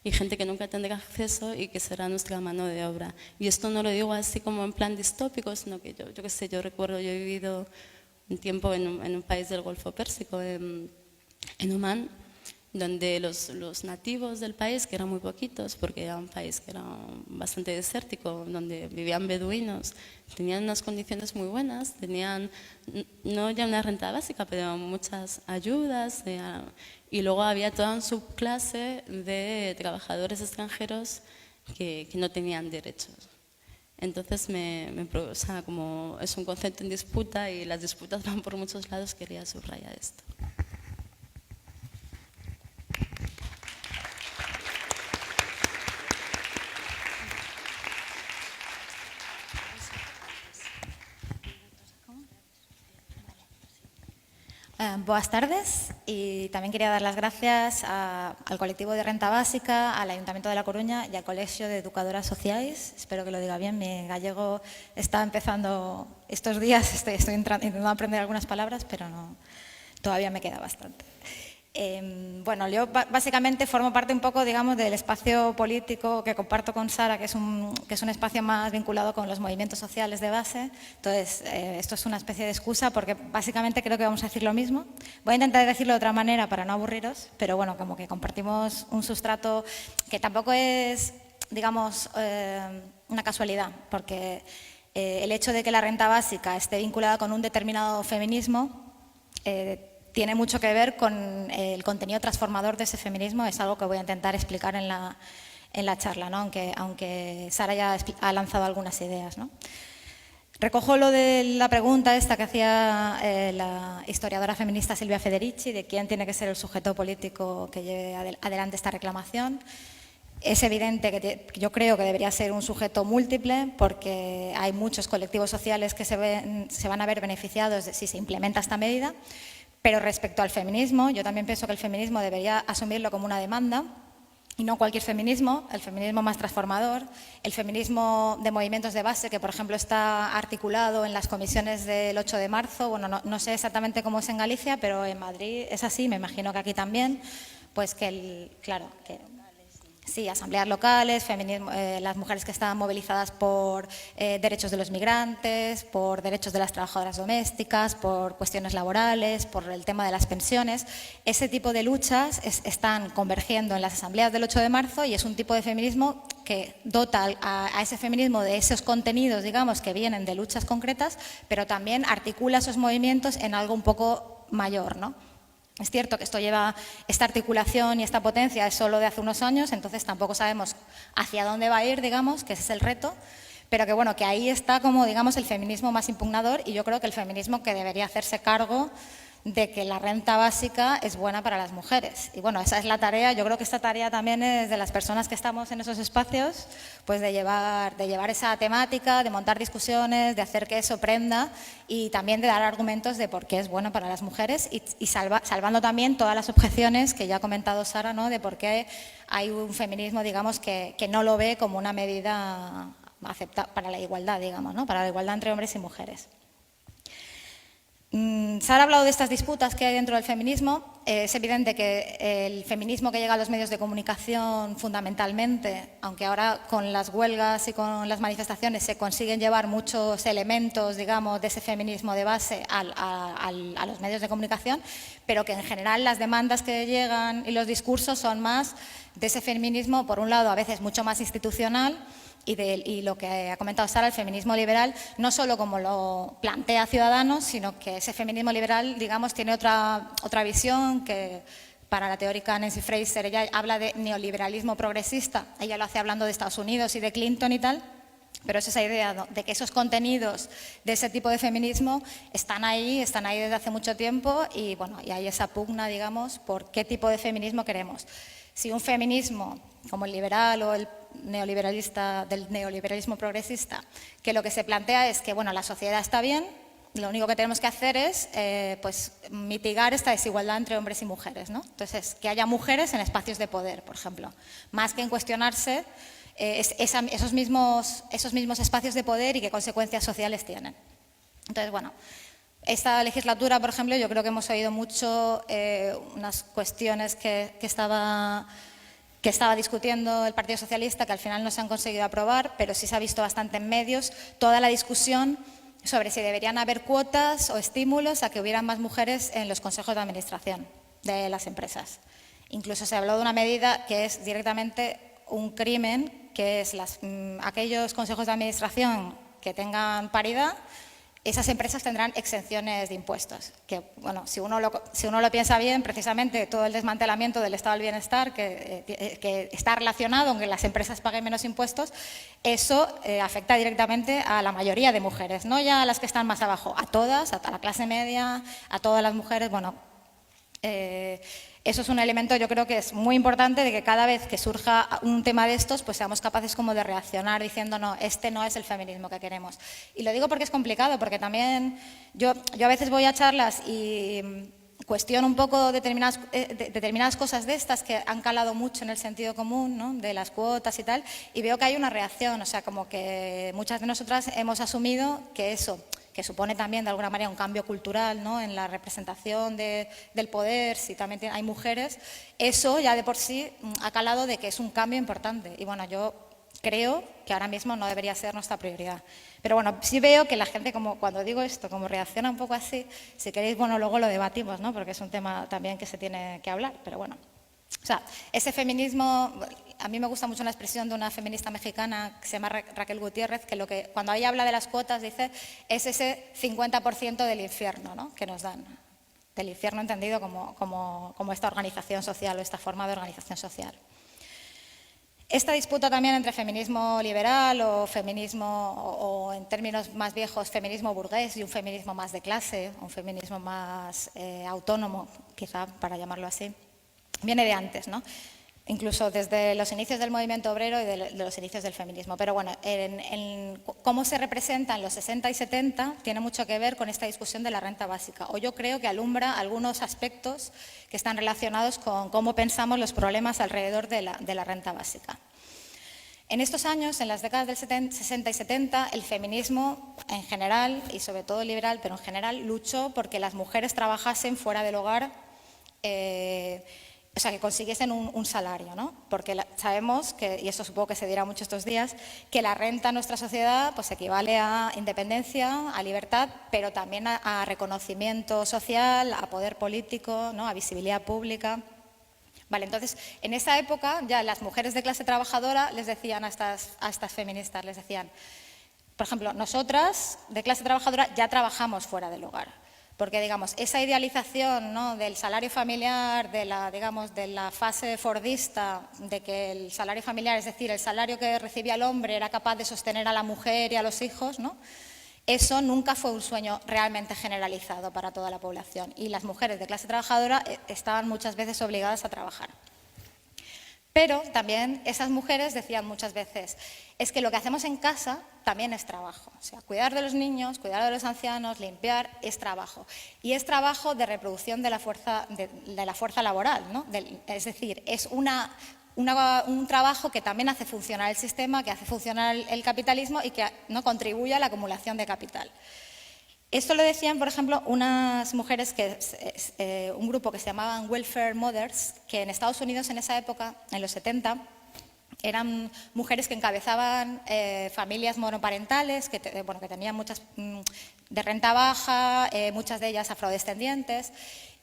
y gente que nunca tendrá acceso y que será nuestra mano de obra. Y esto no lo digo así como en plan distópico, sino que yo qué sé, yo recuerdo, yo he vivido un tiempo en un país del Golfo Pérsico, en Omán, donde los nativos del país, que eran muy poquitos, porque era un país que era bastante desértico, donde vivían beduinos, tenían unas condiciones muy buenas, tenían no ya una renta básica, pero muchas ayudas, y luego había toda una subclase de trabajadores extranjeros que no tenían derechos. Entonces, o sea, como es un concepto en disputa y las disputas van por muchos lados, quería subrayar esto. Boas tardes, y también quería dar las gracias al colectivo de Renta Básica, al Ayuntamiento de La Coruña y al Colegio de Educadoras Sociais. Espero que lo diga bien, mi gallego está empezando estos días, estoy intentando aprender algunas palabras, pero no, todavía me queda bastante. Bueno, yo básicamente formo parte un poco, digamos, del espacio político que comparto con Sara, que es un espacio más vinculado con los movimientos sociales de base. Entonces, esto es una especie de excusa porque básicamente creo que vamos a decir lo mismo. Voy a intentar decirlo de otra manera para no aburriros, pero bueno, como que compartimos un sustrato que tampoco es, digamos, una casualidad, porque el hecho de que la renta básica esté vinculada con un determinado feminismo tiene mucho que ver con el contenido transformador de ese feminismo. Es algo que voy a intentar explicar en la charla, ¿no? aunque Sara ya ha lanzado algunas ideas, ¿no? Recojo lo de la pregunta esta que hacía la historiadora feminista Silvia Federici, de quién tiene que ser el sujeto político que lleve adelante esta reclamación. Es evidente que yo creo que debería ser un sujeto múltiple porque hay muchos colectivos sociales que se van a ver beneficiados si se implementa esta medida, pero respecto al feminismo, yo también pienso que el feminismo debería asumirlo como una demanda y no cualquier feminismo, el feminismo más transformador, el feminismo de movimientos de base que, por ejemplo, está articulado en las comisiones del 8 de marzo, bueno, no sé exactamente cómo es en Galicia, pero en Madrid es así, me imagino que aquí también, pues claro, que sí, asambleas locales, las mujeres que están movilizadas por derechos de los migrantes, por derechos de las trabajadoras domésticas, por cuestiones laborales, por el tema de las pensiones. Ese tipo de luchas están convergiendo en las asambleas del 8 de marzo y es un tipo de feminismo que dota a ese feminismo de esos contenidos, digamos, que vienen de luchas concretas, pero también articula esos movimientos en algo un poco mayor, ¿no? Es cierto que esta articulación y esta potencia es solo de hace unos años, entonces tampoco sabemos hacia dónde va a ir, digamos, que ese es el reto, pero que bueno, que ahí está como, digamos, el feminismo más impugnador y yo creo que el feminismo que debería hacerse cargo de que la renta básica es buena para las mujeres. Y bueno, esa es la tarea, yo creo que esta tarea también es de las personas que estamos en esos espacios, pues de llevar esa temática, de montar discusiones, de hacer que eso prenda y también de dar argumentos de por qué es bueno para las mujeres y salvando también todas las objeciones que ya ha comentado Sara, ¿no? De por qué hay un feminismo, digamos, que no lo ve como una medida aceptada para la igualdad, digamos, ¿no? Para la igualdad entre hombres y mujeres. Sara ha hablado de estas disputas que hay dentro del feminismo. Es evidente que el feminismo que llega a los medios de comunicación fundamentalmente, aunque ahora con las huelgas y con las manifestaciones se consiguen llevar muchos elementos, digamos, de ese feminismo de base a los medios de comunicación, pero que en general las demandas que llegan y los discursos son más de ese feminismo, por un lado, a veces mucho más institucional, y lo que ha comentado Sara, el feminismo liberal, no solo como lo plantea Ciudadanos, sino que ese feminismo liberal, digamos, tiene otra visión que para la teórica Nancy Fraser, ella habla de neoliberalismo progresista, ella lo hace hablando de Estados Unidos y de Clinton y tal, pero es esa idea de que esos contenidos de ese tipo de feminismo están ahí desde hace mucho tiempo y bueno, y hay esa pugna, digamos, por qué tipo de feminismo queremos. Si un feminismo como el liberal o el neoliberalista del neoliberalismo progresista, que lo que se plantea es que bueno, la sociedad está bien, lo único que tenemos que hacer es pues, mitigar esta desigualdad entre hombres y mujeres, ¿no? Entonces, que haya mujeres en espacios de poder, por ejemplo, más que en cuestionarse esos mismos espacios de poder y qué consecuencias sociales tienen. Entonces, bueno, esta legislatura, por ejemplo, yo creo que hemos oído mucho unas cuestiones que estaba discutiendo el Partido Socialista, que al final no se han conseguido aprobar, pero sí se ha visto bastante en medios toda la discusión sobre si deberían haber cuotas o estímulos a que hubieran más mujeres en los consejos de administración de las empresas. Incluso se habló de una medida que es directamente un crimen, que es aquellos consejos de administración que tengan paridad, esas empresas tendrán exenciones de impuestos. Que, bueno, si uno lo piensa bien, precisamente todo el desmantelamiento del estado del bienestar que está relacionado con que las empresas paguen menos impuestos, eso afecta directamente a la mayoría de mujeres, no ya a las que están más abajo, a todas, a la clase media, a todas las mujeres, bueno. Eso es un elemento, yo creo que es muy importante, de que cada vez que surja un tema de estos, pues seamos capaces como de reaccionar diciendo no, este no es el feminismo que queremos. Y lo digo porque es complicado, porque también yo a veces voy a charlas y cuestiono un poco determinadas cosas de estas que han calado mucho en el sentido común, ¿no? De las cuotas y tal, y veo que hay una reacción, o sea, como que muchas de nosotras hemos asumido que eso, que supone también de alguna manera un cambio cultural, ¿no? En la representación del poder, si también hay mujeres, eso ya de por sí ha calado de que es un cambio importante. Y bueno, yo creo que ahora mismo no debería ser nuestra prioridad. Pero bueno, sí veo que la gente, como cuando digo esto, como reacciona un poco así, si queréis, bueno, luego lo debatimos, ¿no? Porque es un tema también que se tiene que hablar, pero bueno. O sea, ese feminismo, a mí me gusta mucho la expresión de una feminista mexicana que se llama Raquel Gutiérrez, que cuando ella habla de las cuotas dice, es ese 50% del infierno, ¿no? Que nos dan, del infierno entendido como esta organización social o esta forma de organización social. Esta disputa también entre feminismo liberal o feminismo, o en términos más viejos, feminismo burgués y un feminismo más de clase, un feminismo más autónomo, quizá para llamarlo así, viene de antes, ¿no? incluso desde los inicios del movimiento obrero y de los inicios del feminismo. Pero bueno, cómo se representa en los 60 y 70 tiene mucho que ver con esta discusión de la renta básica, o yo creo que alumbra algunos aspectos que están relacionados con cómo pensamos los problemas alrededor de la renta básica. En estos años, en las décadas del 60 y 70, el feminismo en general, y sobre todo el liberal, pero en general, luchó porque las mujeres trabajasen fuera del hogar, o sea, que consiguiesen un salario, ¿no? Porque sabemos, y esto supongo que se dirá mucho estos días, que la renta en nuestra sociedad pues, equivale a independencia, a libertad, pero también a reconocimiento social, a poder político, ¿no? A visibilidad pública. Vale, entonces, en esa época ya las mujeres de clase trabajadora les decían a estas feministas, les decían, por ejemplo, nosotras de clase trabajadora ya trabajamos fuera del hogar. Porque, digamos, esa idealización, ¿no?, del salario familiar, de la fase fordista, de que el salario familiar, es decir, el salario que recibía el hombre era capaz de sostener a la mujer y a los hijos, ¿no?, eso nunca fue un sueño realmente generalizado para toda la población. Y las mujeres de clase trabajadora estaban muchas veces obligadas a trabajar. Pero también esas mujeres decían muchas veces, es que lo que hacemos en casa también es trabajo. O sea, cuidar de los niños, cuidar de los ancianos, limpiar, es trabajo. Y es trabajo de reproducción de la fuerza laboral, ¿no? Es decir, es un trabajo que también hace funcionar el sistema, que hace funcionar el capitalismo y que no contribuye a la acumulación de capital. Esto lo decían, por ejemplo, unas mujeres, un grupo que se llamaban Welfare Mothers, que en Estados Unidos en esa época, en los 70, eran mujeres que encabezaban familias monoparentales, que tenían muchas de renta baja, muchas de ellas afrodescendientes,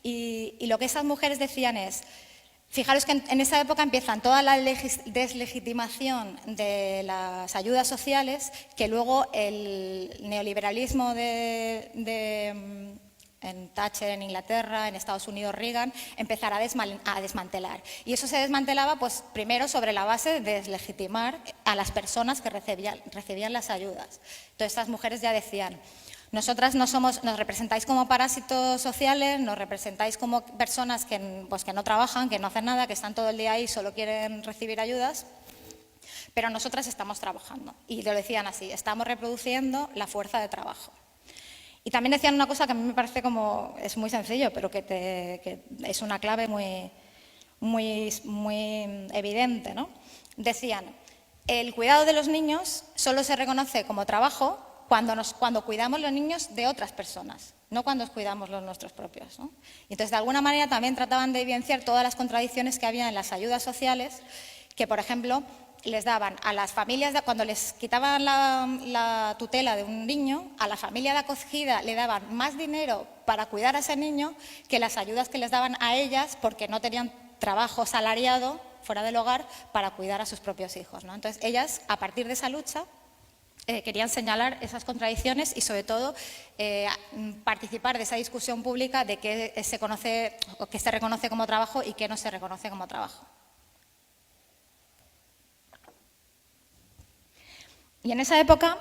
y lo que esas mujeres decían es, fijaros que en esa época empiezan toda la deslegitimación de las ayudas sociales que luego el neoliberalismo en Thatcher en Inglaterra, en Estados Unidos Reagan, empezará a desmantelar. Y eso se desmantelaba pues, primero sobre la base de deslegitimar a las personas que recibían las ayudas. Entonces estas mujeres ya decían, nosotras nos representáis como parásitos sociales, nos representáis como personas que no trabajan, que no hacen nada, que están todo el día ahí y solo quieren recibir ayudas, pero nosotras estamos trabajando. Y lo decían así, estamos reproduciendo la fuerza de trabajo. Y también decían una cosa que a mí me parece como, es muy sencillo, pero que es una clave muy evidente, ¿no? Decían, el cuidado de los niños solo se reconoce como trabajo cuando cuidamos los niños de otras personas, no cuando cuidamos los nuestros propios, ¿no? Y entonces, de alguna manera, también trataban de evidenciar todas las contradicciones que había en las ayudas sociales, que, por ejemplo, les daban a las familias, cuando les quitaban la tutela de un niño, a la familia de acogida le daban más dinero para cuidar a ese niño que las ayudas que les daban a ellas porque no tenían trabajo salariado fuera del hogar para cuidar a sus propios hijos, ¿no? Entonces, ellas, a partir de esa lucha, querían señalar esas contradicciones y, sobre todo, participar de esa discusión pública de qué se reconoce como trabajo y qué no se reconoce como trabajo. Y en esa época,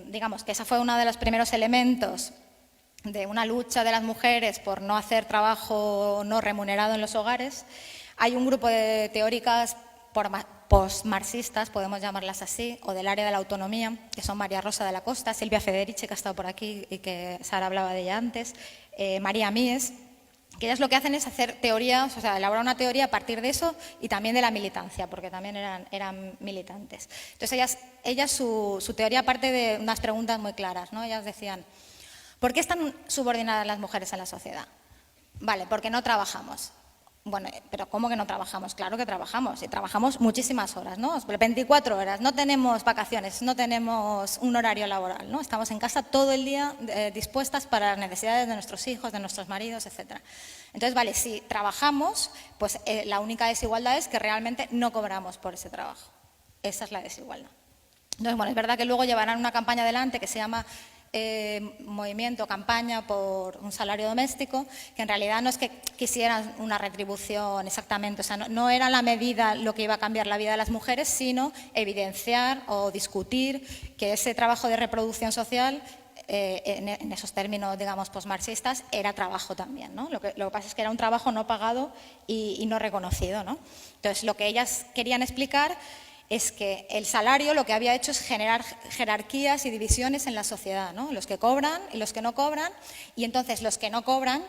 digamos que ese fue uno de los primeros elementos de una lucha de las mujeres por no hacer trabajo no remunerado en los hogares. Hay un grupo de teóricas postmarxistas, podemos llamarlas así, o del área de la autonomía, que son María Rosa de la Costa, Silvia Federici, que ha estado por aquí y que Sara hablaba de ella antes, María Mies, que ellas lo que hacen es hacer teorías, o sea, elaborar una teoría a partir de eso y también de la militancia, porque también eran militantes. Entonces, ellas su teoría parte de unas preguntas muy claras, ¿no? Ellas decían, ¿por qué están subordinadas las mujeres en la sociedad? Vale, porque no trabajamos. Bueno, pero ¿cómo que no trabajamos? Claro que trabajamos, y trabajamos muchísimas horas, ¿no? 24 horas, no tenemos vacaciones, no tenemos un horario laboral, ¿no? Estamos en casa todo el día dispuestas para las necesidades de nuestros hijos, de nuestros maridos, etc. Entonces, vale, si trabajamos, pues la única desigualdad es que realmente no cobramos por ese trabajo. Esa es la desigualdad. Entonces, bueno, es verdad que luego llevarán una campaña adelante que se llama campaña por un salario doméstico, que en realidad no es que quisieran una retribución exactamente, o sea, no era la medida lo que iba a cambiar la vida de las mujeres, sino evidenciar o discutir que ese trabajo de reproducción social en esos términos, digamos, postmarxistas, era trabajo también, ¿no? Lo que pasa es que era un trabajo no pagado y no reconocido, ¿no? Entonces, lo que ellas querían explicar es que el salario lo que había hecho es generar jerarquías y divisiones en la sociedad, ¿no? Los que cobran y los que no cobran, y entonces los que no cobran,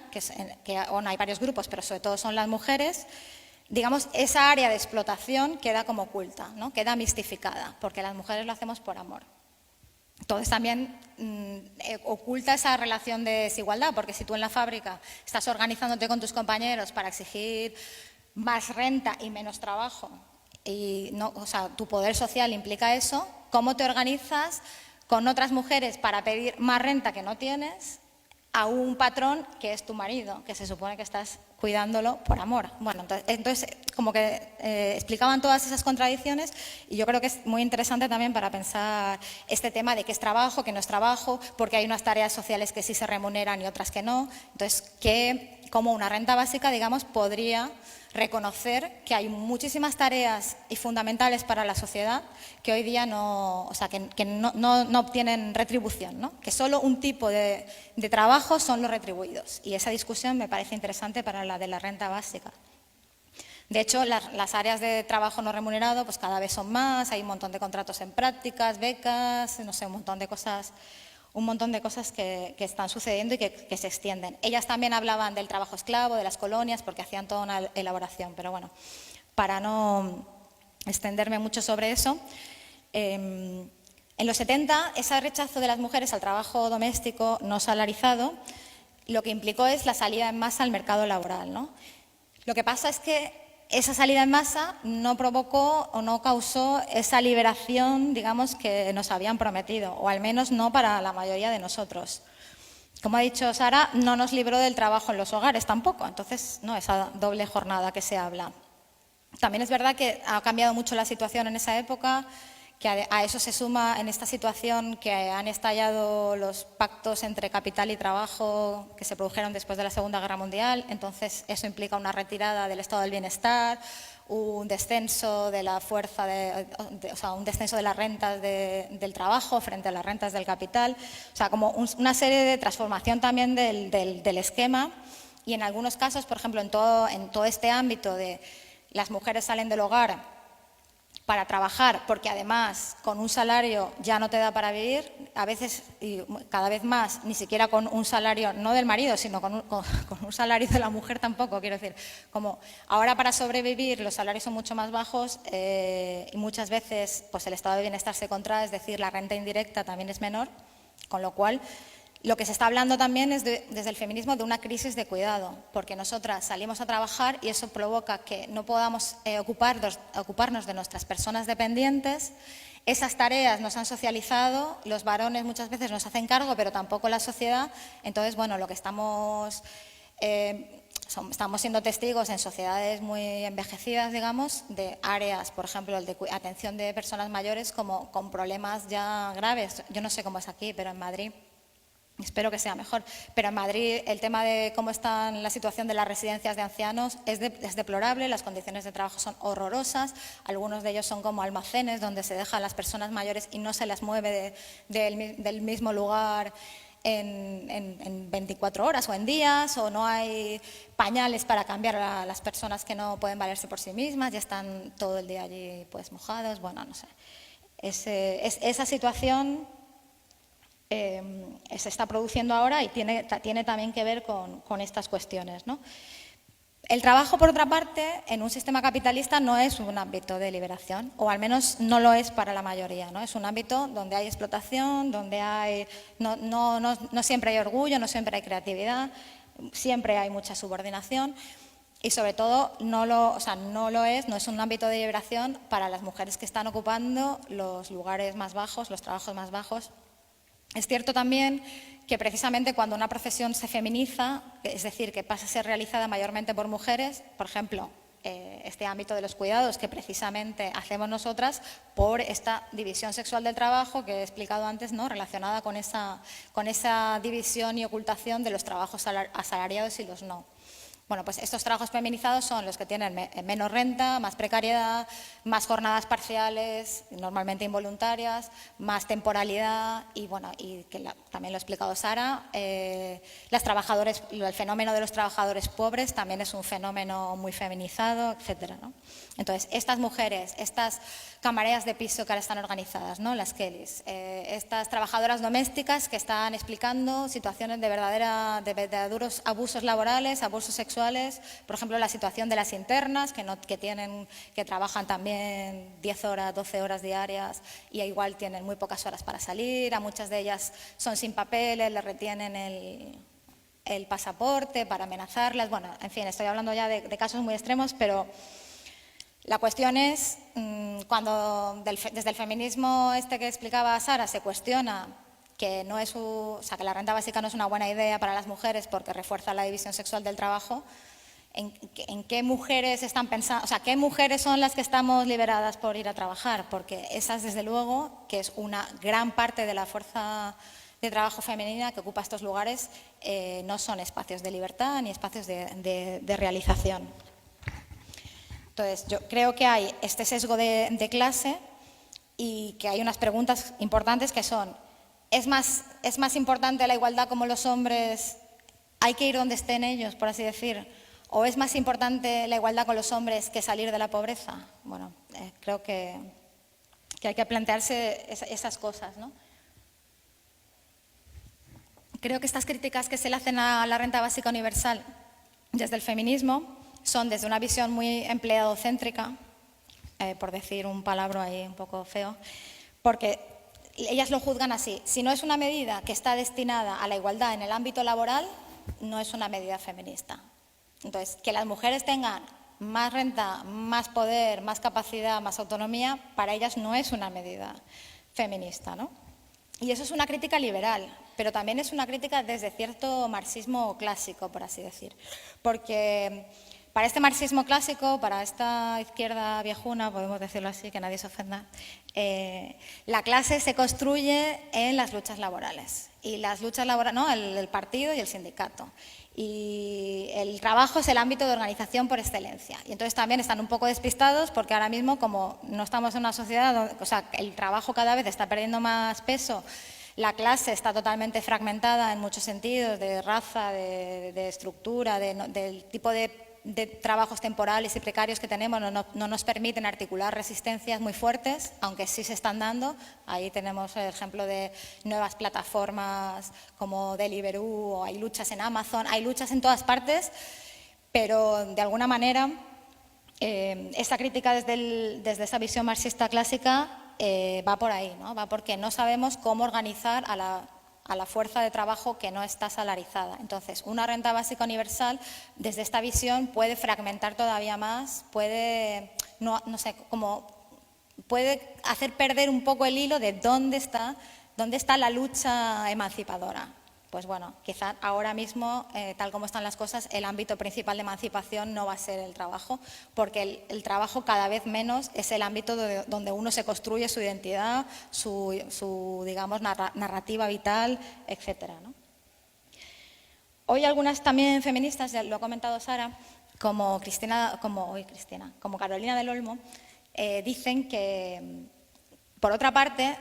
bueno, hay varios grupos, pero sobre todo son las mujeres, digamos, esa área de explotación queda como oculta, ¿no? Queda mistificada, porque las mujeres lo hacemos por amor. Entonces también oculta esa relación de desigualdad, porque si tú en la fábrica estás organizándote con tus compañeros para exigir más renta y menos trabajo, y no, o sea, tu poder social implica eso, ¿cómo te organizas con otras mujeres para pedir más renta que no tienes a un patrón que es tu marido, que se supone que estás cuidándolo por amor? Bueno, entonces como que explicaban todas esas contradicciones, y yo creo que es muy interesante también para pensar este tema de qué es trabajo, qué no es trabajo, porque hay unas tareas sociales que sí se remuneran y otras que no. Entonces, cómo una renta básica, digamos, podría reconocer que hay muchísimas tareas y fundamentales para la sociedad que hoy día no obtienen retribución, ¿no? Que solo un tipo de trabajo son los retribuidos. Y esa discusión me parece interesante para la de la renta básica. De hecho, las áreas de trabajo no remunerado pues cada vez son más, hay un montón de contratos en prácticas, becas, no sé, un montón de cosas que están sucediendo y que se extienden. Ellas también hablaban del trabajo esclavo, de las colonias, porque hacían toda una elaboración, pero bueno, para no extenderme mucho sobre eso, en los 70 ese rechazo de las mujeres al trabajo doméstico no salarizado lo que implicó es la salida en masa al mercado laboral, ¿no? Lo que pasa es que esa salida en masa no provocó o no causó esa liberación, digamos, que nos habían prometido, o al menos no para la mayoría de nosotros. Como ha dicho Sara, no nos libró del trabajo en los hogares tampoco, entonces, no, esa doble jornada que se habla. También es verdad que ha cambiado mucho la situación en esa época, que a eso se suma en esta situación que han estallado los pactos entre capital y trabajo que se produjeron después de la Segunda Guerra Mundial. Entonces, eso implica una retirada del estado del bienestar, un descenso de la fuerza, o sea, un descenso de las rentas del trabajo frente a las rentas del capital. O sea, como una serie de transformación también del esquema, y en algunos casos, por ejemplo, en todo este ámbito de las mujeres salen del hogar para trabajar, porque además con un salario ya no te da para vivir, a veces y cada vez más, ni siquiera con un salario, no del marido, sino con un salario de la mujer tampoco, quiero decir, como ahora para sobrevivir los salarios son mucho más bajos y muchas veces pues el estado de bienestar se contrae, es decir, la renta indirecta también es menor, con lo cual lo que se está hablando también es desde el feminismo de una crisis de cuidado, porque nosotras salimos a trabajar y eso provoca que no podamos ocuparnos de nuestras personas dependientes. Esas tareas nos han socializado, los varones muchas veces nos hacen cargo, pero tampoco la sociedad. Entonces, bueno, lo que estamos siendo testigos en sociedades muy envejecidas, digamos, de áreas, por ejemplo, el de atención de personas mayores como con problemas ya graves. Yo no sé cómo es aquí, pero en Madrid, espero que sea mejor, pero en Madrid el tema de cómo está la situación de las residencias de ancianos es deplorable, las condiciones de trabajo son horrorosas, algunos de ellos son como almacenes donde se dejan las personas mayores y no se las mueve del mismo lugar en 24 horas o en días, o no hay pañales para cambiar a las personas que no pueden valerse por sí mismas, ya están todo el día allí pues mojados, bueno, no sé. Esa situación se está produciendo ahora y tiene también que ver con estas cuestiones, ¿no? El trabajo, por otra parte, en un sistema capitalista no es un ámbito de liberación, o al menos no lo es para la mayoría, ¿no? Es un ámbito donde hay explotación, donde no siempre hay orgullo, no siempre hay creatividad, siempre hay mucha subordinación y sobre todo no es un ámbito de liberación para las mujeres que están ocupando los lugares más bajos, los trabajos más bajos. Es cierto también que precisamente cuando una profesión se feminiza, es decir, que pasa a ser realizada mayormente por mujeres, por ejemplo, este ámbito de los cuidados que precisamente hacemos nosotras por esta división sexual del trabajo que he explicado antes, ¿no? Relacionada con esa división y ocultación de los trabajos asalariados y los no. Bueno, pues estos trabajos feminizados son los que tienen menos renta, más precariedad, más jornadas parciales, normalmente involuntarias, más temporalidad y, bueno, y que también lo ha explicado Sara, el fenómeno de los trabajadores pobres también es un fenómeno muy feminizado, etcétera, ¿no? Entonces, estas mujeres, estas camareras de piso que ahora están organizadas, ¿no? Las Kellys, estas trabajadoras domésticas que están explicando situaciones de verdaderos abusos laborales, abusos sexuales, por ejemplo, la situación de las internas que trabajan también 10 horas, 12 horas diarias y igual tienen muy pocas horas para salir, a muchas de ellas son sin papeles, les retienen el pasaporte para amenazarlas. Bueno, en fin, estoy hablando ya de casos muy extremos, pero la cuestión es, cuando desde el feminismo que explicaba Sara se cuestiona que que la renta básica no es una buena idea para las mujeres porque refuerza la división sexual del trabajo, ¿en qué mujeres están pensando? O sea, ¿qué mujeres son las que estamos liberadas por ir a trabajar? Porque esas, desde luego, que es una gran parte de la fuerza de trabajo femenina que ocupa estos lugares, no son espacios de libertad ni espacios de realización. Entonces, yo creo que hay este sesgo de clase y que hay unas preguntas importantes que son: ¿es más importante la igualdad como los hombres? ¿Hay que ir donde estén ellos, por así decir? ¿O es más importante la igualdad con los hombres que salir de la pobreza? Bueno, creo que hay que plantearse esas cosas, ¿no? Creo que estas críticas que se le hacen a la renta básica universal desde el feminismo son desde una visión muy empleadocéntrica, por decir un palabra ahí un poco feo, porque ellas lo juzgan así: si no es una medida que está destinada a la igualdad en el ámbito laboral, no es una medida feminista. Entonces, que las mujeres tengan más renta, más poder, más capacidad, más autonomía, para ellas no es una medida feminista, ¿no? Y eso es una crítica liberal, pero también es una crítica desde cierto marxismo clásico, por así decir, porque para este marxismo clásico, para esta izquierda viejuna, podemos decirlo así, que nadie se ofenda, la clase se construye en las luchas laborales. Y las luchas laborales, ¿no? El partido y el sindicato. Y el trabajo es el ámbito de organización por excelencia. Y entonces también están un poco despistados porque ahora mismo, como no estamos en una sociedad donde, o sea, el trabajo cada vez está perdiendo más peso, la clase está totalmente fragmentada en muchos sentidos, de raza, de estructura, del tipo de trabajos temporales y precarios que tenemos, no nos permiten articular resistencias muy fuertes, aunque sí se están dando. Ahí tenemos el ejemplo de nuevas plataformas como Deliveroo, o hay luchas en Amazon, hay luchas en todas partes, pero de alguna manera esta crítica desde esa visión marxista clásica va por ahí, ¿no? Va porque no sabemos cómo organizar a la fuerza de trabajo que no está salarizada. Entonces, una renta básica universal, desde esta visión, puede fragmentar todavía más, puede hacer perder un poco el hilo de dónde está la lucha emancipadora. Pues bueno, quizá ahora mismo, tal como están las cosas, el ámbito principal de emancipación no va a ser el trabajo, porque el trabajo cada vez menos es el ámbito donde uno se construye su identidad, su digamos, narrativa vital, etcétera, ¿no? Hoy algunas también feministas, ya lo ha comentado Sara, como Carolina del Olmo, dicen que, por otra parte,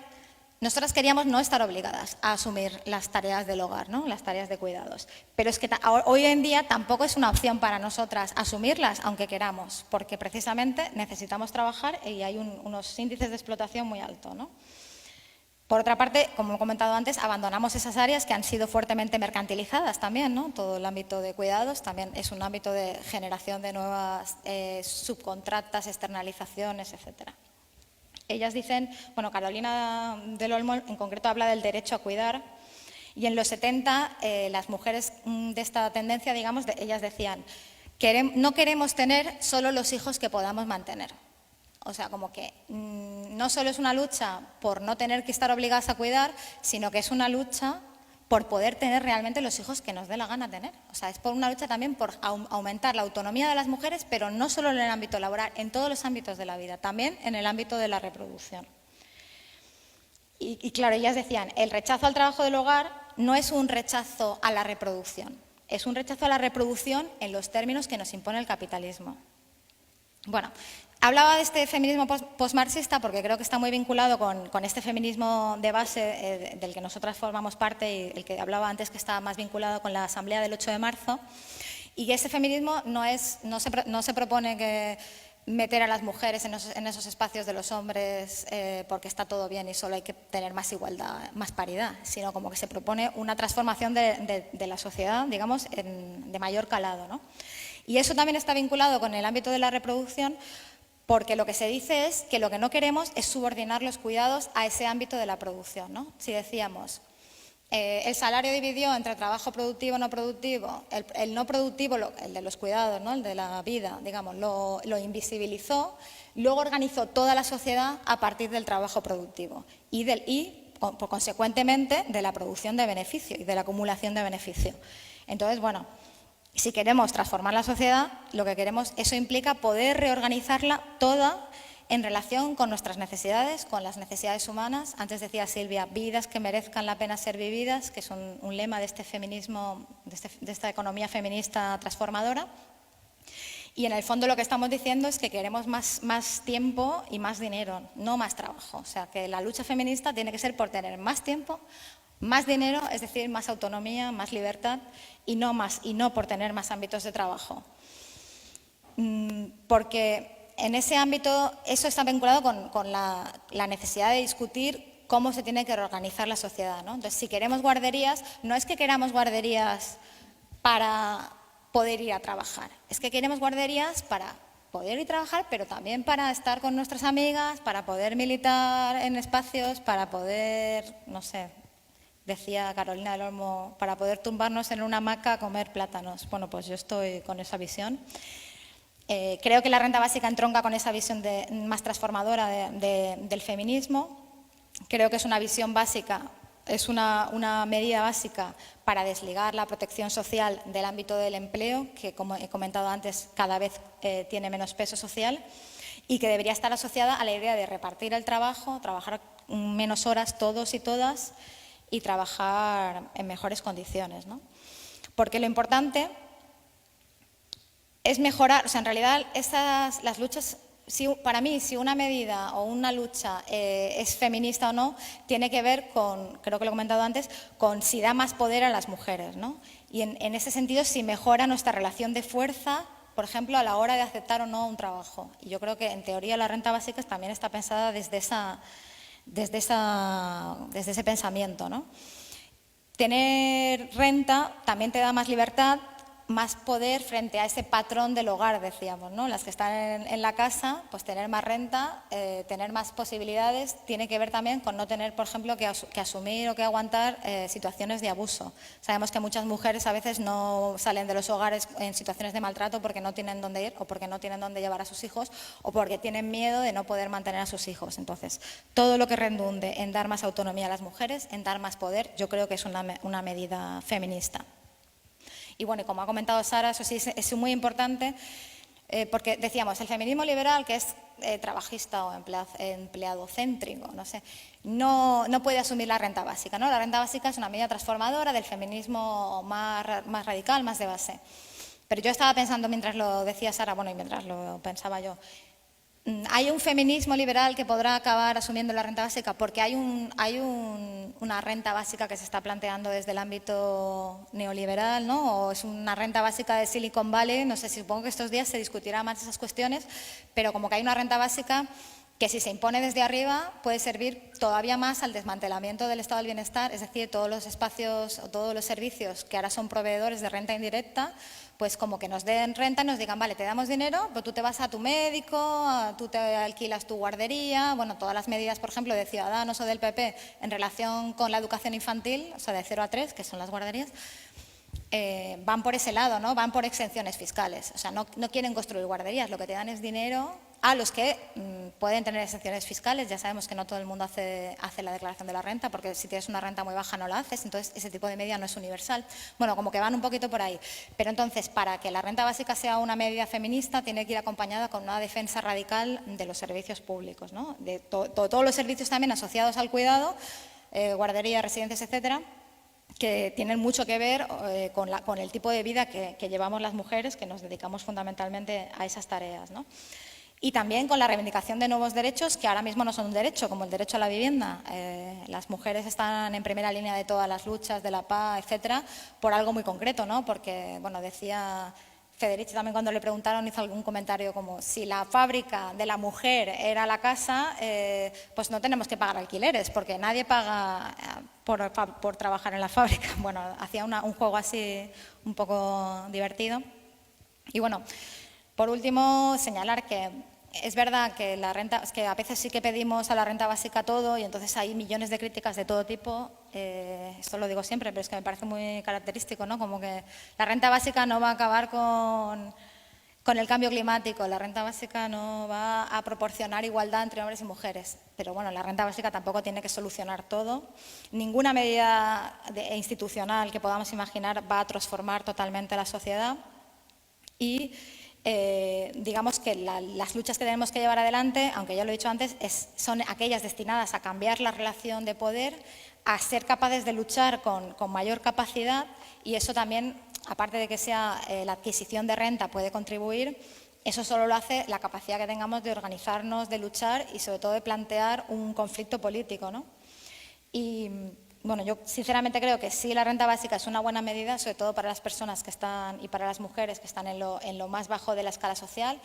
nosotras queríamos no estar obligadas a asumir las tareas del hogar, ¿no? Las tareas de cuidados. Pero es que hoy en día tampoco es una opción para nosotras asumirlas, aunque queramos, porque precisamente necesitamos trabajar y hay unos índices de explotación muy altos, ¿no? Por otra parte, como he comentado antes, abandonamos esas áreas que han sido fuertemente mercantilizadas también, ¿no? Todo el ámbito de cuidados también es un ámbito de generación de nuevas subcontratas, externalizaciones, etcétera. Ellas dicen, bueno, Carolina del Olmo en concreto habla del derecho a cuidar, y en los 70 las mujeres de esta tendencia, digamos, ellas decían: no queremos tener solo los hijos que podamos mantener. O sea, como que no solo es una lucha por no tener que estar obligadas a cuidar, sino que es una lucha por poder tener realmente los hijos que nos dé la gana tener. O sea, es por una lucha también por aumentar la autonomía de las mujeres, pero no solo en el ámbito laboral, en todos los ámbitos de la vida, también en el ámbito de la reproducción. Y claro, ellas decían, el rechazo al trabajo del hogar no es un rechazo a la reproducción, es un rechazo a la reproducción en los términos que nos impone el capitalismo. Bueno, hablaba de este feminismo postmarxista porque creo que está muy vinculado con este feminismo de base del que nosotras formamos parte y el que hablaba antes, que estaba más vinculado con la asamblea del 8 de marzo. Y ese feminismo no se propone que meter a las mujeres en esos espacios de los hombres porque está todo bien y solo hay que tener más igualdad, más paridad, sino como que se propone una transformación de la sociedad, digamos, de mayor calado, ¿no? Y eso también está vinculado con el ámbito de la reproducción, porque lo que se dice es que lo que no queremos es subordinar los cuidados a ese ámbito de la producción, ¿no? Si decíamos, el salario dividió entre trabajo productivo y no productivo, el no productivo, el de los cuidados, ¿no? El de la vida, digamos, lo invisibilizó, luego organizó toda la sociedad a partir del trabajo productivo y consecuentemente, de la producción de beneficio y de la acumulación de beneficio. Entonces, bueno, si queremos transformar la sociedad, lo que queremos, eso implica poder reorganizarla toda en relación con nuestras necesidades, con las necesidades humanas. Antes decía Silvia, vidas que merezcan la pena ser vividas, que es un lema de este feminismo, de esta economía feminista transformadora. Y en el fondo lo que estamos diciendo es que queremos más tiempo y más dinero, no más trabajo. O sea, que la lucha feminista tiene que ser por tener más tiempo, más dinero, es decir, más autonomía, más libertad y no por tener más ámbitos de trabajo. Porque en ese ámbito eso está vinculado con la necesidad de discutir cómo se tiene que reorganizar la sociedad, ¿no? Entonces, si queremos guarderías, no es que queramos guarderías para poder ir a trabajar, es que queremos guarderías para poder ir a trabajar, pero también para estar con nuestras amigas, para poder militar en espacios, para poder, no sé, decía Carolina del Olmo, para poder tumbarnos en una hamaca a comer plátanos. Bueno, pues yo estoy con esa visión. Creo que la renta básica entronca con esa visión más transformadora del feminismo. Creo que es una visión básica, es una medida básica para desligar la protección social del ámbito del empleo, que, como he comentado antes, cada vez tiene menos peso social y que debería estar asociada a la idea de repartir el trabajo, trabajar menos horas todos y todas y trabajar en mejores condiciones, ¿no? Porque lo importante es mejorar, o sea, en realidad las luchas, para mí, si una medida o una lucha es feminista o no, tiene que ver con, creo que lo he comentado antes, con si da más poder a las mujeres, ¿no? Y en ese sentido, si mejora nuestra relación de fuerza, por ejemplo, a la hora de aceptar o no un trabajo. Y yo creo que, en teoría, la renta básica también está pensada desde ese pensamiento, ¿no? Tener renta también te da más libertad, más poder frente a ese patrón del hogar, decíamos, ¿no? Las que están en la casa, pues tener más renta, tener más posibilidades, tiene que ver también con no tener, por ejemplo, que asumir o que aguantar situaciones de abuso. Sabemos que muchas mujeres a veces no salen de los hogares en situaciones de maltrato porque no tienen dónde ir o porque no tienen dónde llevar a sus hijos o porque tienen miedo de no poder mantener a sus hijos. Entonces, todo lo que redunde en dar más autonomía a las mujeres, en dar más poder, yo creo que es una medida feminista. Y bueno, como ha comentado Sara, eso sí es muy importante porque decíamos, el feminismo liberal, que es trabajista o empleadocéntrico, no sé, no puede asumir la renta básica, ¿no? La renta básica es una medida transformadora del feminismo más radical, más de base. Pero yo estaba pensando mientras lo decía Sara, bueno, y mientras lo pensaba yo, hay un feminismo liberal que podrá acabar asumiendo la renta básica porque hay una renta básica que se está planteando desde el ámbito neoliberal, ¿no? O es una renta básica de Silicon Valley, no sé, supongo que estos días se discutirá más esas cuestiones, pero como que hay una renta básica que si se impone desde arriba puede servir todavía más al desmantelamiento del estado del bienestar, es decir, todos los espacios o todos los servicios que ahora son proveedores de renta indirecta, pues como que nos den renta y nos digan, vale, te damos dinero, pero tú te vas a tu médico, tú te alquilas tu guardería, bueno, todas las medidas, por ejemplo, de Ciudadanos o del PP en relación con la educación infantil, o sea, de 0 a 3, que son las guarderías, van por ese lado, ¿no? Van por exenciones fiscales, o sea, no quieren construir guarderías, lo que te dan es dinero a los que pueden tener exenciones fiscales. Ya sabemos que no todo el mundo hace la declaración de la renta, porque si tienes una renta muy baja no la haces, entonces ese tipo de medida no es universal. Bueno, como que van un poquito por ahí. Pero entonces, para que la renta básica sea una medida feminista, tiene que ir acompañada con una defensa radical de los servicios públicos, ¿no? De todos los servicios también asociados al cuidado, guarderías, residencias, etcétera, que tienen mucho que ver con el tipo de vida que llevamos las mujeres, que nos dedicamos fundamentalmente a esas tareas, ¿no? Y también con la reivindicación de nuevos derechos que ahora mismo no son un derecho, como el derecho a la vivienda. Las mujeres están en primera línea de todas las luchas, de la paz, etcétera, por algo muy concreto, ¿no? Porque, bueno, decía Federici también cuando le preguntaron, hizo algún comentario como si la fábrica de la mujer era la casa, pues no tenemos que pagar alquileres, porque nadie paga por trabajar en la fábrica. Bueno, hacía un juego así un poco divertido. Y bueno, por último, señalar que es verdad que que a veces sí que pedimos a la renta básica todo y entonces hay millones de críticas de todo tipo. Esto lo digo siempre, pero es que me parece muy característico, ¿no? Como que la renta básica no va a acabar con el cambio climático, la renta básica no va a proporcionar igualdad entre hombres y mujeres. Pero bueno, la renta básica tampoco tiene que solucionar todo. Ninguna medida institucional que podamos imaginar va a transformar totalmente la sociedad. Y digamos que las luchas que tenemos que llevar adelante, aunque ya lo he dicho antes, son aquellas destinadas a cambiar la relación de poder, a ser capaces de luchar con mayor capacidad, y eso también, aparte de que sea la adquisición de renta puede contribuir, eso solo lo hace la capacidad que tengamos de organizarnos, de luchar y sobre todo de plantear un conflicto político, ¿no? Y bueno, yo sinceramente creo que sí, la renta básica es una buena medida, sobre todo para las personas que están y para las mujeres que están en lo más bajo de la escala social,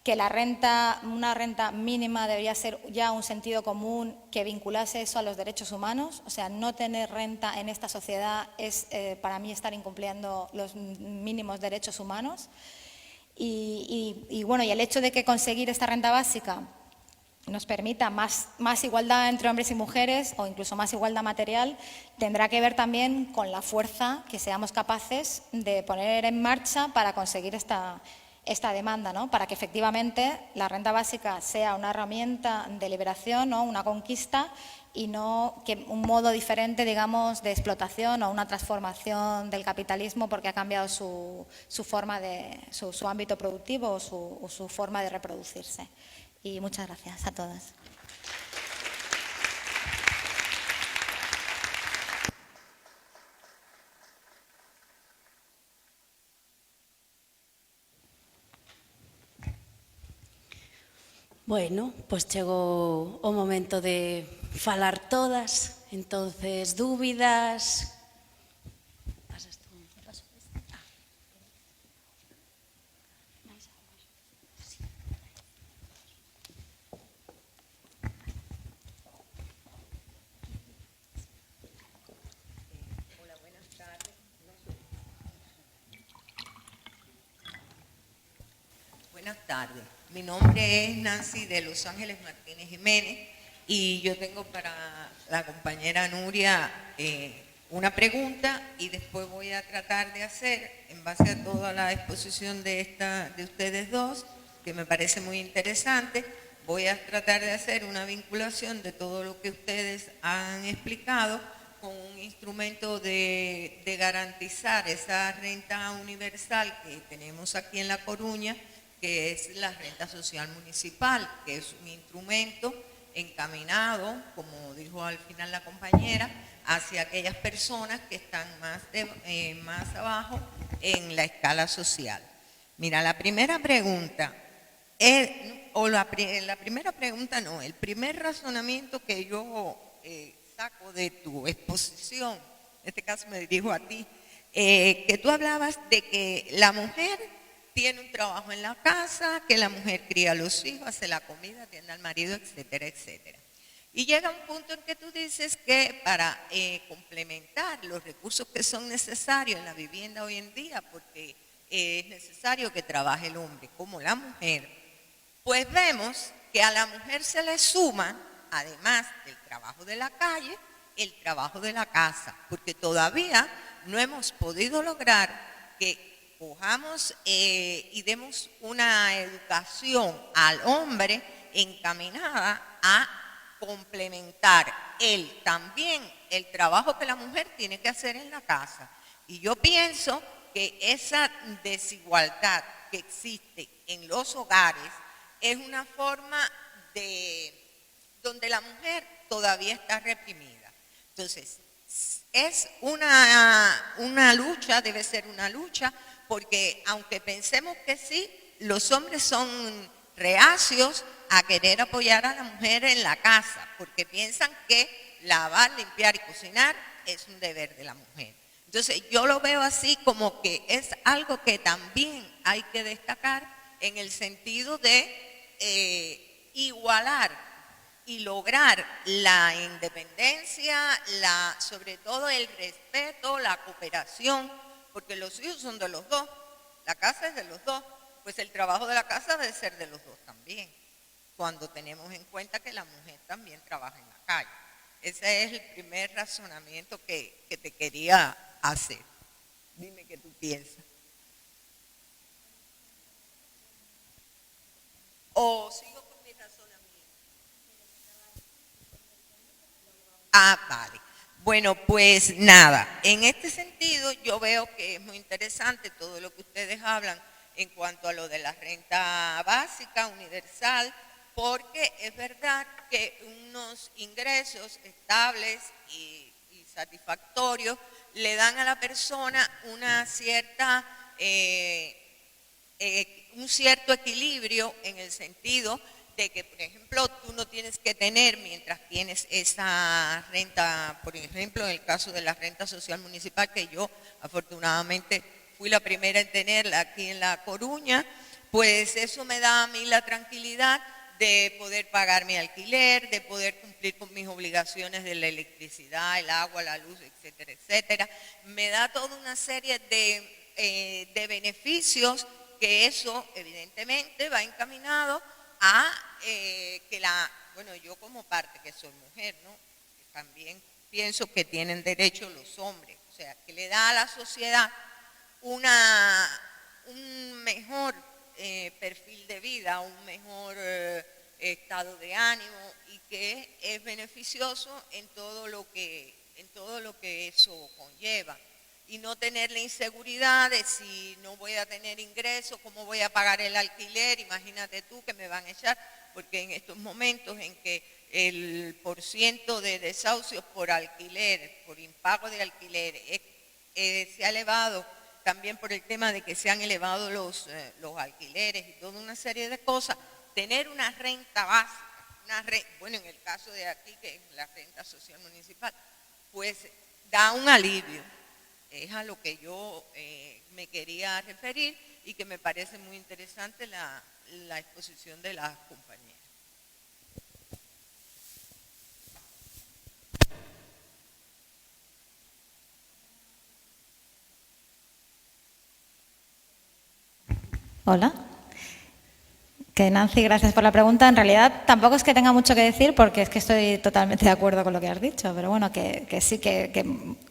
que una renta mínima debería ser ya un sentido común que vinculase eso a los derechos humanos. O sea, no tener renta en esta sociedad es para mí estar incumpliendo los mínimos derechos humanos. Y bueno, y el hecho de que conseguir esta renta básica nos permita más igualdad entre hombres y mujeres o incluso más igualdad material, tendrá que ver también con la fuerza que seamos capaces de poner en marcha para conseguir esta demanda, ¿no? Para que efectivamente la renta básica sea una herramienta de liberación, ¿no? Una conquista, y no que un modo diferente, digamos, de explotación o una transformación del capitalismo porque ha cambiado su forma su ámbito productivo o su forma de reproducirse. Y muchas gracias a todas. Bueno, pois chegou o momento de falar todas, entonces dúbidas. Pasas tú. Hola, buenas tardes. Buenas tardes. Mi nombre es Nancy de Los Ángeles Martínez Jiménez y yo tengo para la compañera Nuria una pregunta y después voy a tratar de hacer, en base a toda la exposición de ustedes dos, que me parece muy interesante, voy a tratar de hacer una vinculación de todo lo que ustedes han explicado con un instrumento de garantizar esa renta universal que tenemos aquí en La Coruña, que es la renta social municipal, que es un instrumento encaminado, como dijo al final la compañera, hacia aquellas personas que están más abajo en la escala social. Mira, la primera pregunta, el primer razonamiento que yo saco de tu exposición, en este caso me dirijo a ti, que tú hablabas de que la mujer tiene un trabajo en la casa, que la mujer cría a los hijos, hace la comida, atiende al marido, etcétera, etcétera. Y llega un punto en que tú dices que para complementar los recursos que son necesarios en la vivienda hoy en día, porque es necesario que trabaje el hombre como la mujer, pues vemos que a la mujer se le suma, además del trabajo de la calle, el trabajo de la casa, porque todavía no hemos podido lograr que cojamos y demos una educación al hombre encaminada a complementar también el trabajo que la mujer tiene que hacer en la casa. Y yo pienso que esa desigualdad que existe en los hogares es una forma donde la mujer todavía está reprimida. Entonces, es una lucha, debe ser una lucha, porque aunque pensemos que sí, los hombres son reacios a querer apoyar a la mujer en la casa, porque piensan que lavar, limpiar y cocinar es un deber de la mujer. Entonces yo lo veo así como que es algo que también hay que destacar en el sentido de igualar y lograr la independencia, sobre todo el respeto, la cooperación, porque los hijos son de los dos, la casa es de los dos, pues el trabajo de la casa debe ser de los dos también, cuando tenemos en cuenta que la mujer también trabaja en la calle. Ese es el primer razonamiento que te quería hacer. Dime qué tú piensas. ¿O sigo con mi razonamiento? Ah, vale. Bueno, pues nada, en este sentido yo veo que es muy interesante todo lo que ustedes hablan en cuanto a lo de la renta básica, universal, porque es verdad que unos ingresos estables y satisfactorios le dan a la persona una cierta, un cierto equilibrio en el sentido de que, por ejemplo, tú no tienes que tener, mientras tienes esa renta, por ejemplo, en el caso de la renta social municipal, que yo afortunadamente fui la primera en tenerla aquí en La Coruña, pues eso me da a mí la tranquilidad de poder pagar mi alquiler, de poder cumplir con mis obligaciones de la electricidad, el agua, la luz, etcétera, etcétera. Me da toda una serie de beneficios que eso evidentemente va encaminado a que bueno, yo como parte que soy mujer, ¿no? También pienso que tienen derecho los hombres, o sea, que le da a la sociedad un mejor perfil de vida, un mejor estado de ánimo y que es beneficioso en todo lo que eso conlleva. Y no tener la inseguridad de si no voy a tener ingresos, cómo voy a pagar el alquiler, imagínate tú que me van a echar, porque en estos momentos en que el % de desahucios por alquiler, por impago de alquiler, se ha elevado también por el tema de que se han elevado los alquileres y toda una serie de cosas, tener una renta básica, bueno, en el caso de aquí, que es la renta social municipal, pues da un alivio. Es a lo que yo me quería referir y que me parece muy interesante la exposición de las compañeras. Hola. Que Nancy, gracias por la pregunta. En realidad tampoco es que tenga mucho que decir porque es que estoy totalmente de acuerdo con lo que has dicho, pero bueno, que sí, que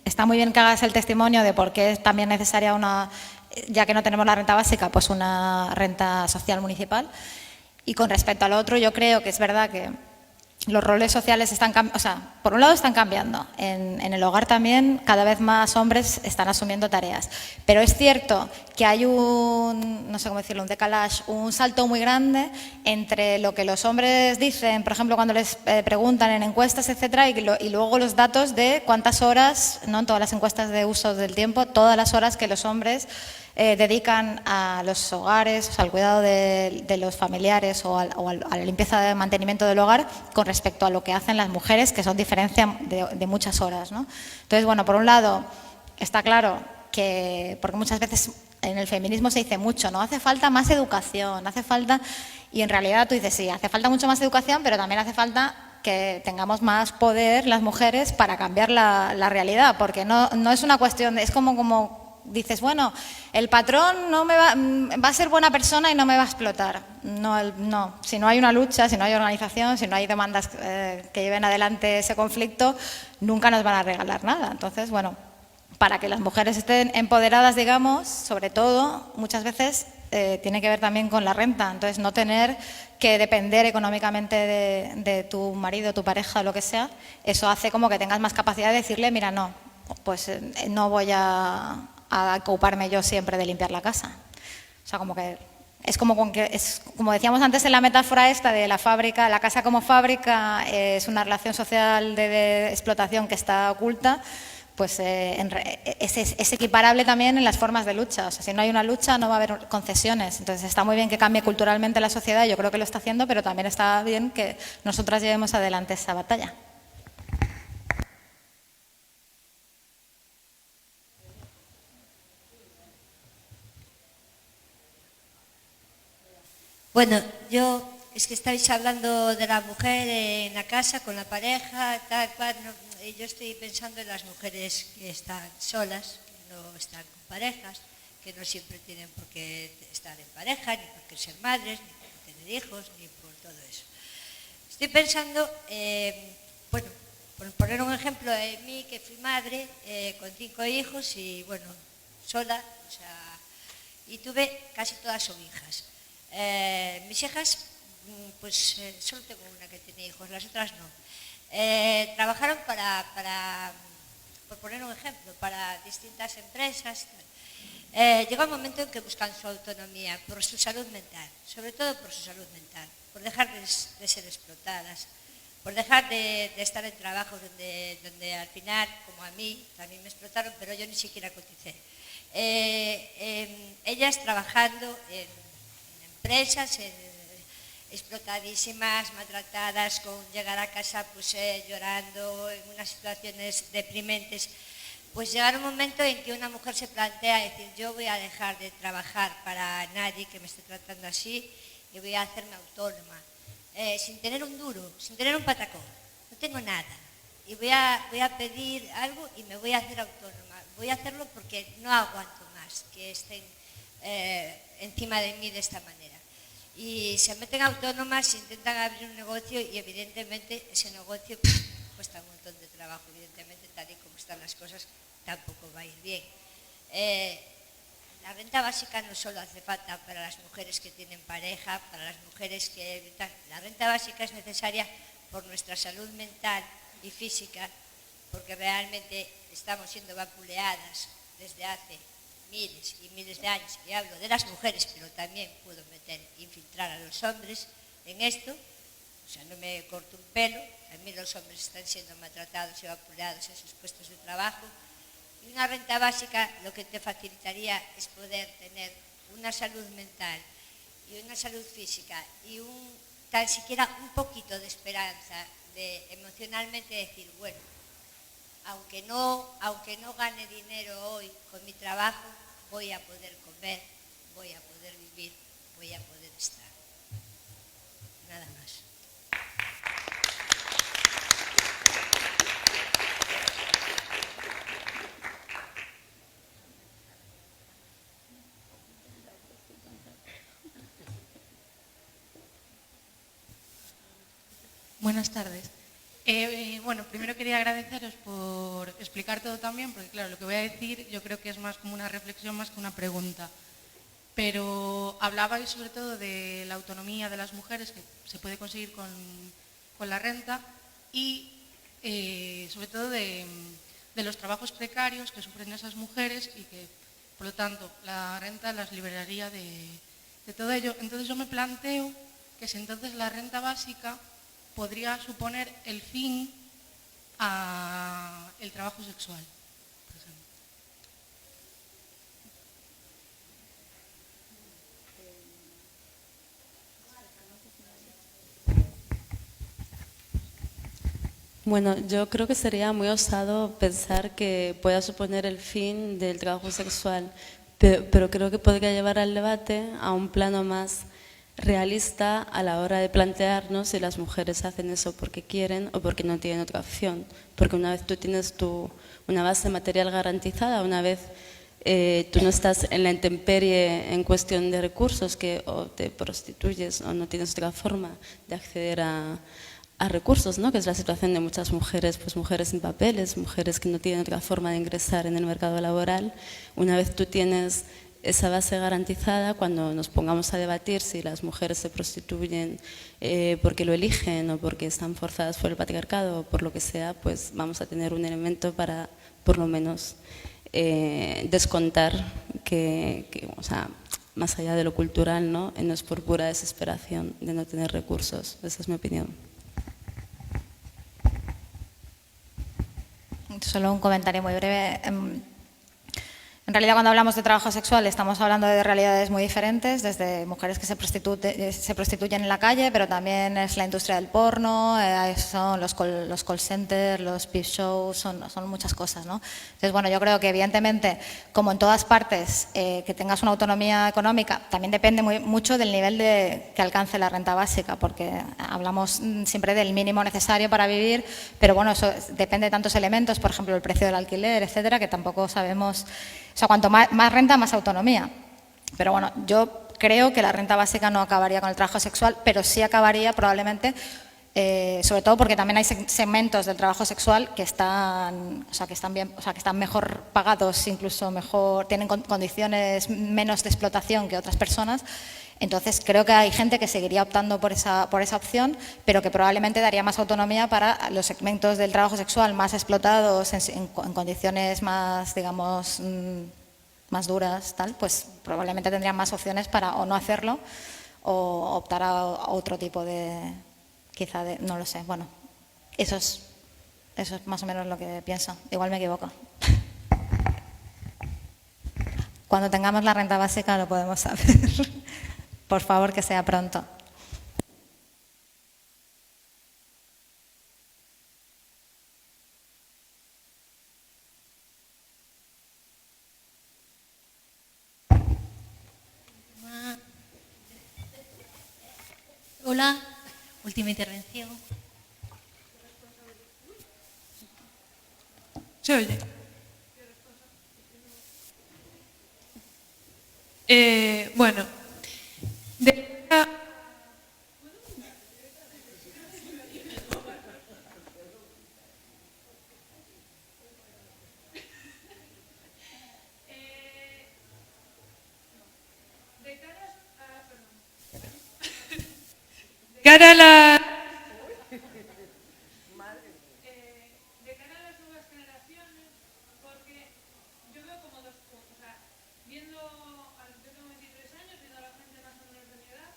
está muy bien que hagas el testimonio de por qué es también necesaria ya que no tenemos la renta básica, pues una renta social municipal. Y con respecto al otro, yo creo que es verdad que los roles sociales están cambiando, o sea, por un lado están cambiando. En el hogar también cada vez más hombres están asumiendo tareas. Pero es cierto que hay no sé cómo decirlo, un decalage, un salto muy grande entre lo que los hombres dicen, por ejemplo, cuando les preguntan en encuestas, etcétera, y luego los datos de cuántas horas, ¿no? En todas las encuestas de uso del tiempo, todas las horas que los hombres dedican a los hogares, o sea, al cuidado de los familiares o a la limpieza de mantenimiento del hogar con respecto a lo que hacen las mujeres, que son diferencia de muchas horas, ¿no? Entonces, bueno, por un lado, está claro que, porque muchas veces en el feminismo se dice mucho, ¿no? Hace falta más educación, hace falta, y en realidad tú dices, sí, hace falta mucho más educación, pero también hace falta que tengamos más poder las mujeres para cambiar la realidad, porque no es una cuestión, es como dices, bueno, el patrón no va a ser buena persona y no me va a explotar. No, si no hay una lucha, si no hay organización, si no hay demandas que lleven adelante ese conflicto, nunca nos van a regalar nada. Entonces, bueno, para que las mujeres estén empoderadas, digamos, sobre todo, muchas veces tiene que ver también con la renta. Entonces, no tener que depender económicamente de tu marido, tu pareja, lo que sea, eso hace como que tengas más capacidad de decirle, mira, no, pues no voy a ocuparme yo siempre de limpiar la casa. O sea, como que es como decíamos antes en la metáfora esta de la fábrica, la casa como fábrica, es una relación social de explotación que está oculta, pues es equiparable también en las formas de lucha. O sea, si no hay una lucha no va a haber concesiones. Entonces está muy bien que cambie culturalmente la sociedad, yo creo que lo está haciendo, pero también está bien que nosotras llevemos adelante esa batalla. Bueno, es que estáis hablando de la mujer en la casa, con la pareja, tal cual. Yo estoy pensando en las mujeres que están solas, que no están con parejas, que no siempre tienen por qué estar en pareja, ni por qué ser madres, ni por qué tener hijos, ni por todo eso. Estoy pensando, bueno, por poner un ejemplo de mí, que fui madre con 5 hijos y, bueno, sola, o sea, y tuve casi todas son hijas. Mis hijas, pues solo tengo una que tiene hijos, las otras no. Trabajaron por poner un ejemplo, para distintas empresas. Llega un momento en que buscan su autonomía por su salud mental, sobre todo por su salud mental, por dejar de ser explotadas, por dejar de estar en trabajos donde al final, como a mí, también me explotaron, pero yo ni siquiera coticé. Ellas trabajando en empresas, explotadísimas, maltratadas, con llegar a casa pues, llorando, en unas situaciones deprimentes. Pues llegar un momento en que una mujer se plantea decir, yo voy a dejar de trabajar para nadie que me esté tratando así y voy a hacerme autónoma, sin tener un duro, sin tener un patacón, no tengo nada. Y voy a pedir algo y me voy a hacer autónoma. Voy a hacerlo porque no aguanto más que estén encima de mí de esta manera. Y se meten autónomas, intentan abrir un negocio y evidentemente ese negocio cuesta un montón de trabajo. Evidentemente, tal y como están las cosas, tampoco va a ir bien. La renta básica no solo hace falta para las mujeres que tienen pareja, para las mujeres que... La renta básica es necesaria por nuestra salud mental y física, porque realmente estamos siendo vapuleadas desde hace miles y miles de años, y hablo de las mujeres, pero también puedo infiltrar a los hombres en esto, o sea, no me corto un pelo, también los hombres están siendo maltratados y vapuleados en sus puestos de trabajo, y una renta básica lo que te facilitaría es poder tener una salud mental y una salud física y tan siquiera un poquito de esperanza, de emocionalmente decir, bueno, aunque no gane dinero hoy con mi trabajo, voy a poder comer, voy a poder vivir, voy a poder estar. Nada más. Buenas tardes. Bueno, primero quería agradeceros por explicar todo también, porque claro, lo que voy a decir yo creo que es más como una reflexión más que una pregunta. Pero hablabais sobre todo de la autonomía de las mujeres que se puede conseguir con la renta y sobre todo de los trabajos precarios que sufren esas mujeres y que, por lo tanto, la renta las liberaría de todo ello. Entonces yo me planteo que si entonces la renta básica podría suponer el fin al trabajo sexual, por ejemplo. Bueno, yo creo que sería muy osado pensar que pueda suponer el fin del trabajo sexual, pero creo que podría llevar al debate a un plano más realista a la hora de plantearnos si las mujeres hacen eso porque quieren o porque no tienen otra opción. Porque una vez tú tienes una base material garantizada, una vez tú no estás en la intemperie en cuestión de recursos, que o te prostituyes o no tienes otra forma de acceder a recursos, ¿no? Que es la situación de muchas mujeres, pues mujeres sin papeles, mujeres que no tienen otra forma de ingresar en el mercado laboral. Una vez tú tienes esa base garantizada, cuando nos pongamos a debatir si las mujeres se prostituyen porque lo eligen o porque están forzadas por el patriarcado o por lo que sea, pues vamos a tener un elemento para, por lo menos, descontar que más allá de lo cultural, ¿no? No es por pura desesperación de no tener recursos. Esa es mi opinión. Solo un comentario muy breve. En realidad, cuando hablamos de trabajo sexual, estamos hablando de realidades muy diferentes, desde mujeres que se prostituyen en la calle, pero también es la industria del porno, son los call centers, los peep shows, son muchas cosas, ¿no? Entonces, bueno, yo creo que evidentemente, como en todas partes, que tengas una autonomía económica, también depende mucho del nivel que alcance la renta básica, porque hablamos siempre del mínimo necesario para vivir, pero bueno, eso depende de tantos elementos, por ejemplo, el precio del alquiler, etcétera, que tampoco sabemos. O sea, cuanto más renta, más autonomía. Pero bueno, yo creo que la renta básica no acabaría con el trabajo sexual, pero sí acabaría probablemente, sobre todo porque también hay segmentos del trabajo sexual que están bien, que están mejor pagados, incluso tienen condiciones menos de explotación que otras personas. Entonces, creo que hay gente que seguiría optando por esa opción, pero que probablemente daría más autonomía para los segmentos del trabajo sexual más explotados, en condiciones más, digamos, más duras, tal, pues probablemente tendrían más opciones para o no hacerlo o optar a otro tipo no lo sé. Bueno, eso es más o menos lo que pienso. Igual me equivoco. Cuando tengamos la renta básica lo podemos saber. Por favor, que sea pronto. Hola, última intervención. ¿Se oye? Bueno, de cara a las nuevas generaciones, porque yo veo como dos cosas. O sea, yo tengo 23 años, viendo a la gente más o menos de mi edad,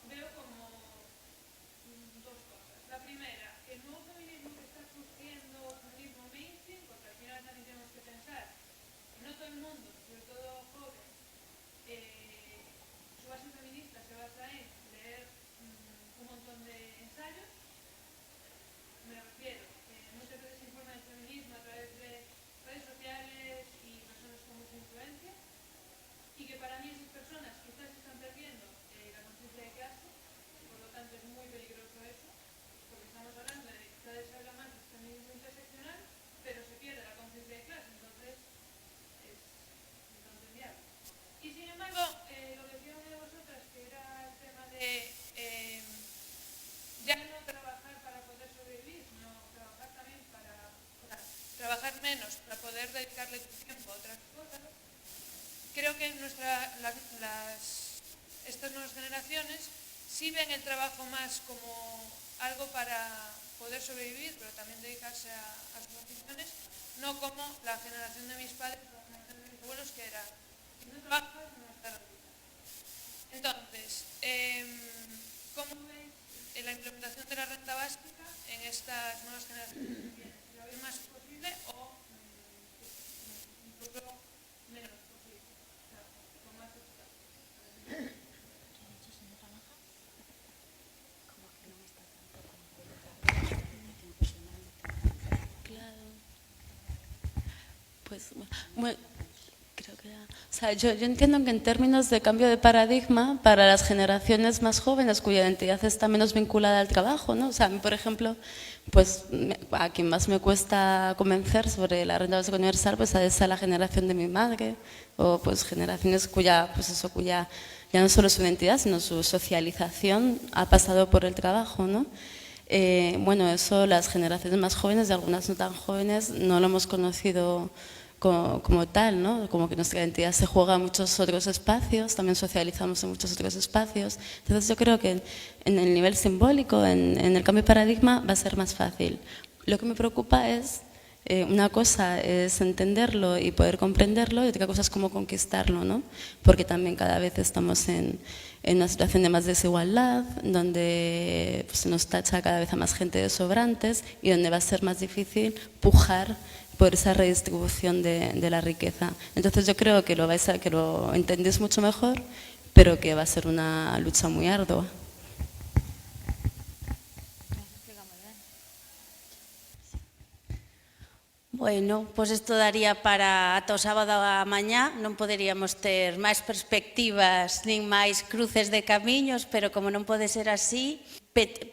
veo como dos cosas. La primera, el nuevo feminismo que está surgiendo, feminismo mainstream, porque al final también tenemos que pensar que no todo el mundo, sobre todo joven, su base feminista se basa en leer un montón de ensayos. Me refiero, muchas veces se informa del feminismo a través de redes sociales y personas con mucha influencia, y que para mí esas personas quizás están perdiendo la conciencia de clase, por lo tanto es muy peligroso eso, porque estamos hablando de que cada vez se habla más del feminismo interseccional, pero se pierde la conciencia de clase, entonces es inconciliable. Y sin embargo, lo que decía una de vosotras, que era el tema de ya no trabajar para poder sobrevivir, sino trabajar también trabajar menos para poder dedicarle tu tiempo a otras cosas. Creo que estas nuevas generaciones sí ven el trabajo más como algo para poder sobrevivir, pero también dedicarse a sus aficiones, no como la generación de mis padres o la generación de mis abuelos, que era, si no trabajas, no estás ahorita. Entonces, ¿cómo veis la implementación de la renta básica en estas nuevas generaciones? ¿Lo veis más posible o incluso menos posible? O sea, con más obstáculos. Claro. Pues, bueno, creo que o sea, yo entiendo que en términos de cambio de paradigma, para las generaciones más jóvenes cuya identidad está menos vinculada al trabajo, ¿no? O sea, a mí, por ejemplo, pues a quien más me cuesta convencer sobre la renta básica universal, pues es a la generación de mi madre, o pues generaciones cuya ya no solo su identidad, sino su socialización ha pasado por el trabajo, ¿no? Bueno, eso las generaciones más jóvenes y algunas no tan jóvenes no lo hemos conocido como tal, ¿no? Como que nuestra identidad se juega en muchos otros espacios, también socializamos en muchos otros espacios. Entonces yo creo que en el nivel simbólico, en el cambio de paradigma, va a ser más fácil. Lo que me preocupa es Una cosa es entenderlo y poder comprenderlo y otra cosa es cómo conquistarlo, ¿no? Porque también cada vez estamos en una situación de más desigualdad, donde pues, se nos tacha cada vez a más gente de sobrantes y donde va a ser más difícil pujar por esa redistribución de la riqueza. Entonces yo creo que que lo entendéis mucho mejor, pero que va a ser una lucha muy ardua. Bueno, pois isto daría para ata o sábado a mañá, non poderíamos ter máis perspectivas nin máis cruces de camiños, pero como non pode ser así,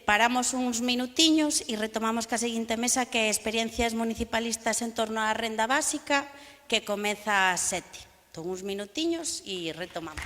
paramos uns minutiños e retomamos ca seguinte mesa que é experiencias municipalistas en torno á renda básica, que comeza ás 7. Entón, uns minutiños e retomamos.